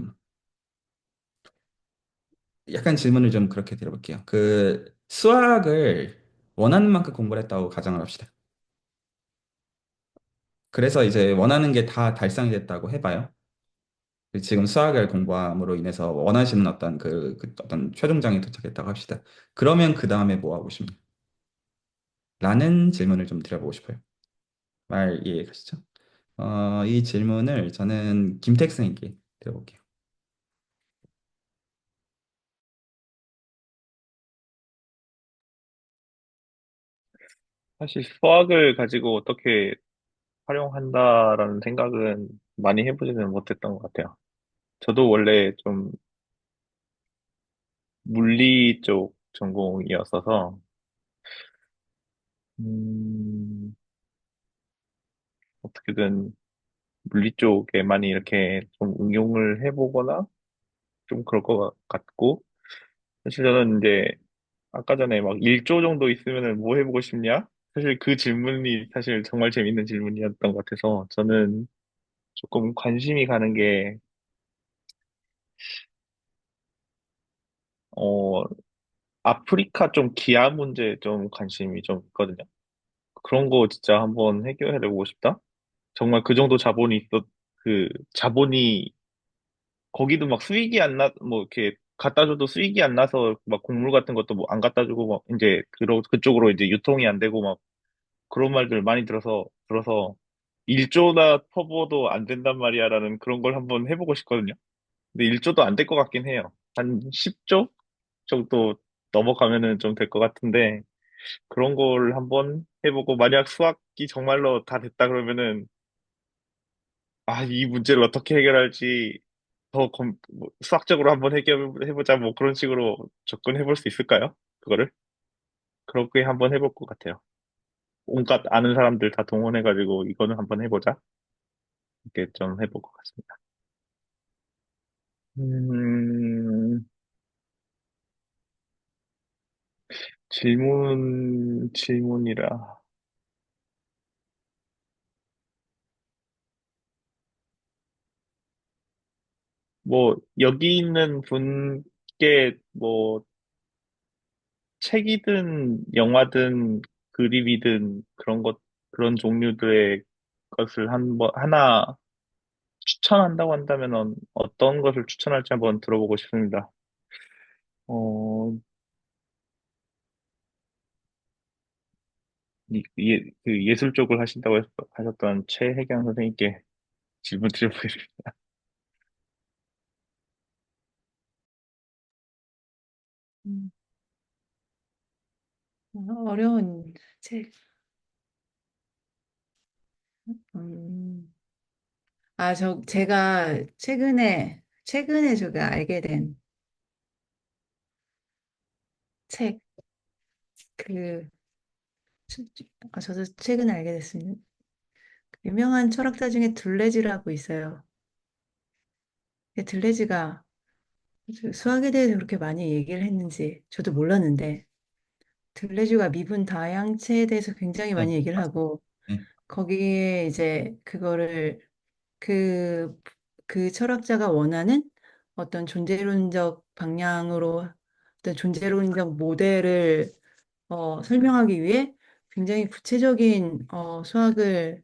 약간 질문을 좀 그렇게 드려볼게요. 그 수학을 원하는 만큼 공부를 했다고 가정을 합시다. 그래서 이제 원하는 게 다 달성이 됐다고 해봐요. 지금 수학을 공부함으로 인해서 원하시는 어떤 그 어떤 최종장에 도착했다고 합시다. 그러면 그 다음에 뭐 하고 싶나요? 라는 질문을 좀 드려보고 싶어요. 말 이해 가시죠? 이 질문을 저는 김택승에게 드려볼게요. 사실 수학을 가지고 어떻게 활용한다라는 생각은 많이 해보지는 못했던 것 같아요. 저도 원래 좀 물리 쪽 전공이었어서, 음, 어떻게든 물리 쪽에 많이 이렇게 좀 응용을 해보거나 좀 그럴 것 같고, 사실 저는 이제 아까 전에 막 1조 정도 있으면은 뭐 해보고 싶냐? 사실 그 질문이 사실 정말 재밌는 질문이었던 것 같아서 저는 조금 관심이 가는 게, 어, 아프리카 좀 기아 문제 좀 관심이 좀 있거든요. 그런 거 진짜 한번 해결해 보고 싶다? 정말 그 정도 그 자본이, 거기도 막 수익이 안 뭐 이렇게 갖다 줘도 수익이 안 나서 막 곡물 같은 것도 뭐 안 갖다 주고 막 이제 그쪽으로 이제 유통이 안 되고 막 그런 말들 많이 들어서 1조나 퍼부어도 안 된단 말이야라는 그런 걸 한번 해보고 싶거든요. 근데 1조도 안 될 것 같긴 해요. 한 10조 정도 넘어가면은 좀 될 것 같은데 그런 걸 한번 해보고 만약 수학이 정말로 다 됐다 그러면은 이 문제를 어떻게 해결할지 뭐 수학적으로 한번 해결해보자 뭐 그런 식으로 접근해볼 수 있을까요? 그거를? 그렇게 한번 해볼 것 같아요. 온갖 아는 사람들 다 동원해가지고 이거는 한번 해보자. 이렇게 좀 해볼 것 같습니다. 음, 질문이라. 뭐, 여기 있는 분께 뭐, 책이든 영화든 그림이든 그런 종류들의 것을 하나 추천한다고 한다면 어떤 것을 추천할지 한번 들어보고 싶습니다. 어, 그 예술 쪽을 하신다고 하셨던 최혜경 선생님께 질문 드려보겠습니다. 음, 어려운 책. 음, 제가 최근에 제가 알게 된 책, 그, 저도 최근에 알게 됐습니다. 유명한 철학자 중에 둘레즈라고 있어요. 둘레즈가 수학에 대해서 그렇게 많이 얘기를 했는지 저도 몰랐는데, 둘레즈가 미분 다양체에 대해서 굉장히 네, 많이 얘기를 맞습니다. 하고, 네, 거기에 이제 그, 그 철학자가 원하는 어떤 존재론적 방향으로 어떤 존재론적 모델을 설명하기 위해 굉장히 구체적인 수학을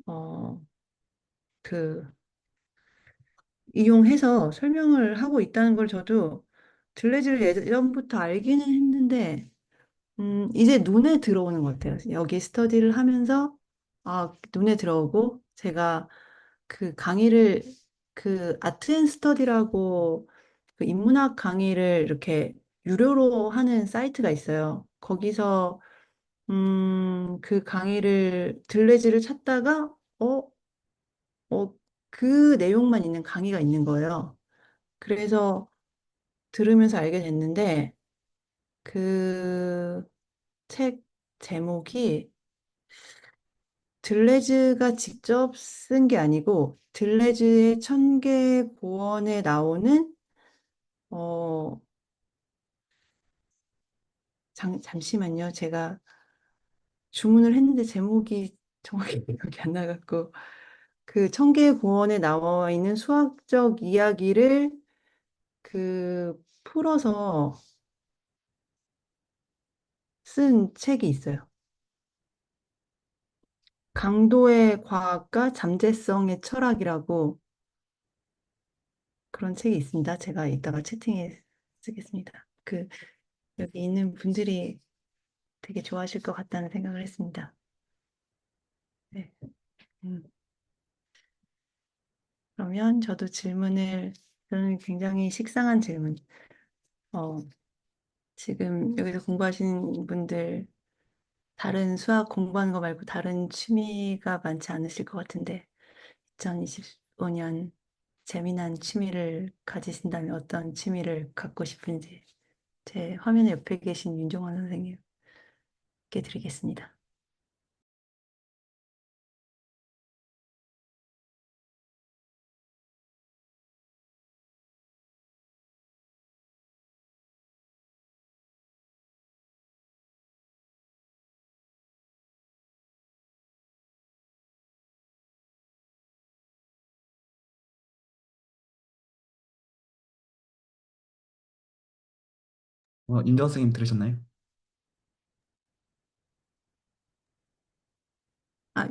어, 그 이용해서 설명을 하고 있다는 걸 저도 들레즈를 예전부터 알기는 했는데 이제 눈에 들어오는 것 같아요. 여기 스터디를 하면서 눈에 들어오고 제가 그 강의를 그 아트 앤 스터디라고 그 인문학 강의를 이렇게 유료로 하는 사이트가 있어요. 거기서 그 강의를 들레지를 찾다가 어, 그 내용만 있는 강의가 있는 거예요. 그래서 들으면서 알게 됐는데 그 책 제목이 들레즈가 직접 쓴 게 아니고 들레즈의 천개 고원에 나오는 어 잠시만요. 제가 주문을 했는데 제목이 정확히 기억이 안 나갖고 그 청계고원에 나와 있는 수학적 이야기를 풀어서 쓴 책이 있어요. 강도의 과학과 잠재성의 철학이라고 그런 책이 있습니다. 제가 이따가 채팅에 쓰겠습니다. 여기 있는 분들이 되게 좋아하실 것 같다는 생각을 했습니다. 네. 음, 그러면 저는 굉장히 식상한 질문. 어, 지금 여기서 공부하시는 분들 다른 수학 공부하는 거 말고 다른 취미가 많지 않으실 것 같은데 2025년 재미난 취미를 가지신다면 어떤 취미를 갖고 싶은지 제 화면 옆에 계신 윤종원 선생님께 드리겠습니다. 임정 선생님 들으셨나요?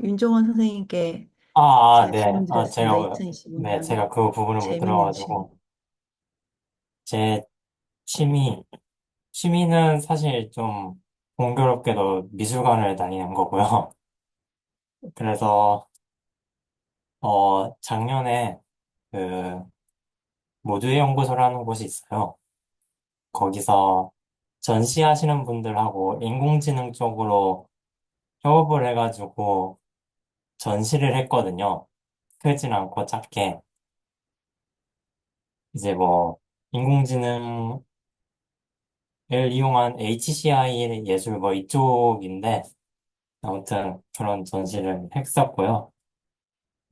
윤종원 선생님께 제가 네. 질문 드렸습니다. 네, 2025년 제가 그 부분을 못 재미있는 취미. 들어가지고, 제 취미, 취미는 사실 좀 공교롭게도 미술관을 다니는 거고요. 그래서, 작년에 그 모두연구소라는 곳이 있어요. 거기서 전시하시는 분들하고 인공지능 쪽으로 협업을 해가지고 전시를 했거든요. 크진 않고 작게. 이제 뭐, 인공지능을 이용한 HCI 예술 뭐 이쪽인데, 아무튼 그런 전시를 했었고요.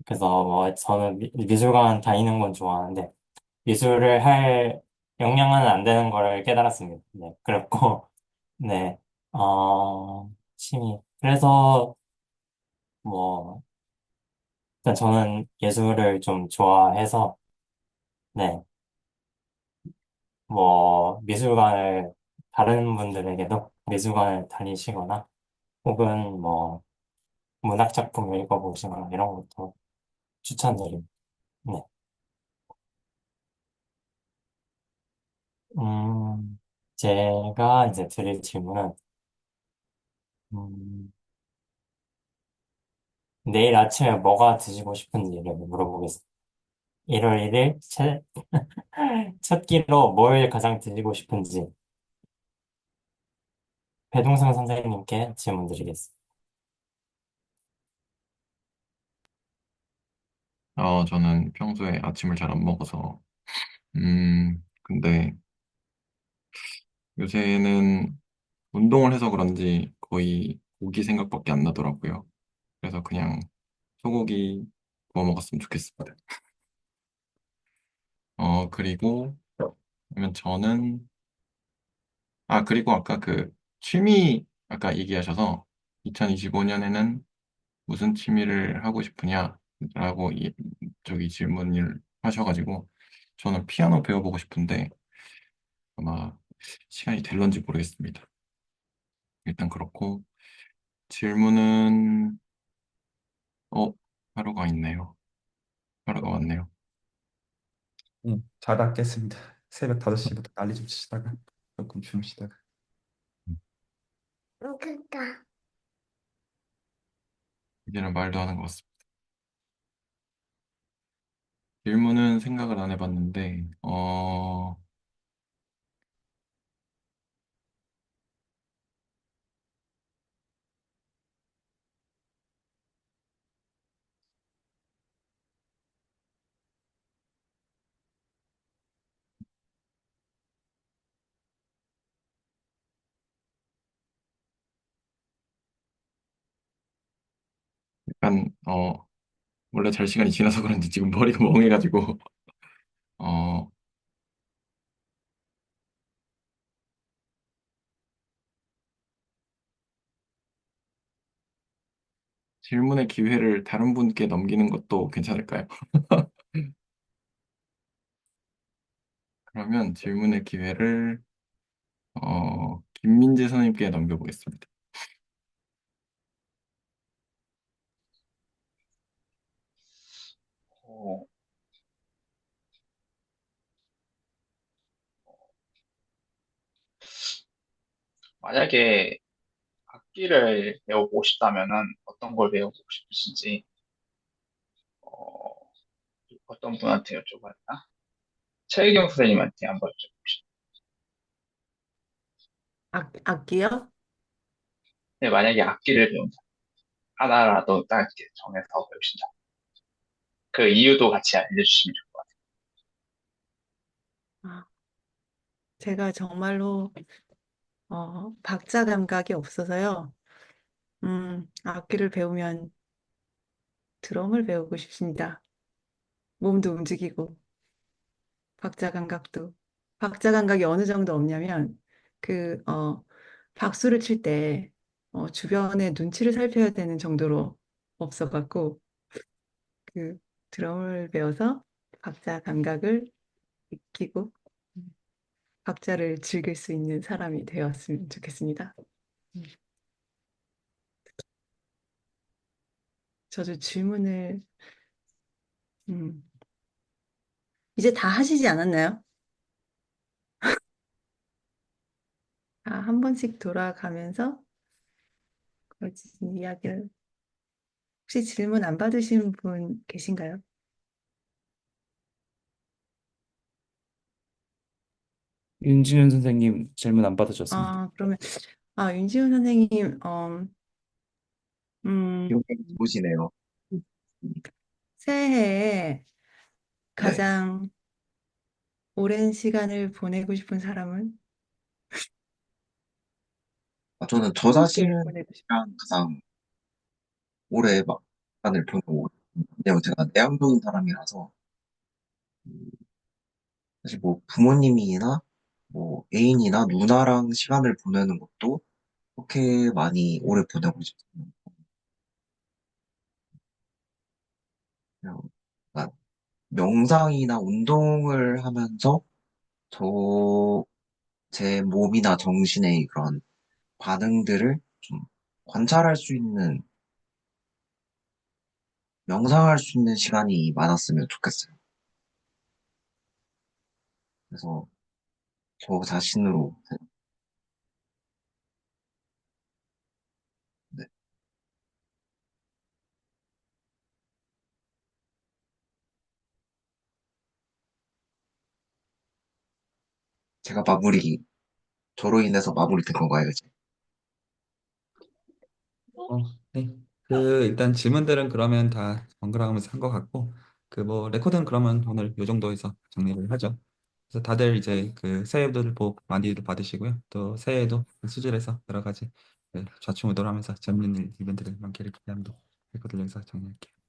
그래서 뭐 저는 미술관 다니는 건 좋아하는데, 미술을 할 역량은 안 되는 걸 깨달았습니다. 네, 그렇고, 네, 취미. 그래서 뭐, 일단 저는 예술을 좀 좋아해서, 네, 뭐, 다른 분들에게도 미술관을 다니시거나, 혹은 뭐, 문학작품을 읽어보시거나, 이런 것도 추천드립니다. 네. 제가 이제 드릴 질문은, 음, 내일 아침에 뭐가 드시고 싶은지를 물어보겠습니다. 1월 1일 첫 끼로 뭘 가장 드시고 싶은지, 배동상 선생님께 질문 드리겠습니다. 저는 평소에 아침을 잘 안 먹어서, 근데 요새는 운동을 해서 그런지 거의 고기 생각밖에 안 나더라고요. 그래서 그냥 소고기 구워 먹었으면 좋겠습니다. 그리고, 그러면 그리고 아까 그 취미, 아까 얘기하셔서 2025년에는 무슨 취미를 하고 싶으냐라고 저기 질문을 하셔가지고 저는 피아노 배워보고 싶은데 아마 시간이 될런지 모르겠습니다. 일단 그렇고 질문은 어 하루가 있네요. 하루가 왔네요. 자다 깼습니다. 새벽 5시부터 난리 좀 치시다가 조금 주무시다가. 이제는 말도 하는 것 같습니다. 질문은 생각을 안 해봤는데 약간 원래 잘 시간이 지나서 그런지 지금 머리가 멍해가지고 어 질문의 기회를 다른 분께 넘기는 것도 괜찮을까요? 그러면 질문의 기회를 김민재 선생님께 넘겨보겠습니다. 어, 만약에 악기를 배워보고 싶다면은 어떤 걸 배워보고 싶으신지, 어, 어떤 분한테 여쭤봐야 되나? 최혜경 선생님한테 한번 여쭤보고 싶어요. 악기요? 네, 만약에 악기를 배운다. 하나라도 딱 이렇게 정해서 배우신다. 그 이유도 같이 알려주시면 좋을 것 같아요. 아, 제가 정말로 박자 감각이 없어서요. 악기를 배우면 드럼을 배우고 싶습니다. 몸도 움직이고 박자 감각도. 박자 감각이 어느 정도 없냐면 그 박수를 칠 때 주변의 눈치를 살펴야 되는 정도로 없어갖고 그 드럼을 배워서 박자 감각을 익히고 박자를 즐길 수 있는 사람이 되었으면 좋겠습니다. 음, 저도 질문을 음, 이제 다 하시지 않았나요? 한 번씩 돌아가면서 거진 이야기를 혹시 질문 안 받으신 분 계신가요? 윤지윤 선생님 질문 안 받으셨습니다. 그러면 윤지훈 선생님 음, 기억이 좋으시네요. 새해에 네. 가장 오랜 시간을 보내고 싶은 사람은 저는 저 함께 자신이랑 보내고 싶 가장 오래 막 시간을 보내고, 왜냐면 제가 내향적인 사람이라서, 사실 뭐 부모님이나 뭐 애인이나 누나랑 시간을 보내는 것도 그렇게 많이 오래 보내고 싶어요. 그냥 약간 명상이나 운동을 하면서 제 몸이나 정신의 그런 반응들을 좀 관찰할 수 있는, 명상할 수 있는 시간이 많았으면 좋겠어요. 그래서 저 자신으로, 네, 제가 저로 인해서 마무리된 건가요, 이제? 네. 그 일단 질문들은 그러면 다 번갈아가면서 한 것 같고 그 뭐 레코드는 그러면 오늘 요 정도에서 정리를 하죠. 그래서 다들 이제 그 새해들 복 많이들 받으시고요. 또 새해에도 수질에서 여러 가지 좌충우돌하면서 재밌는 이벤트들 많기를 기대합니다. 레코드 여기서 정리할게요.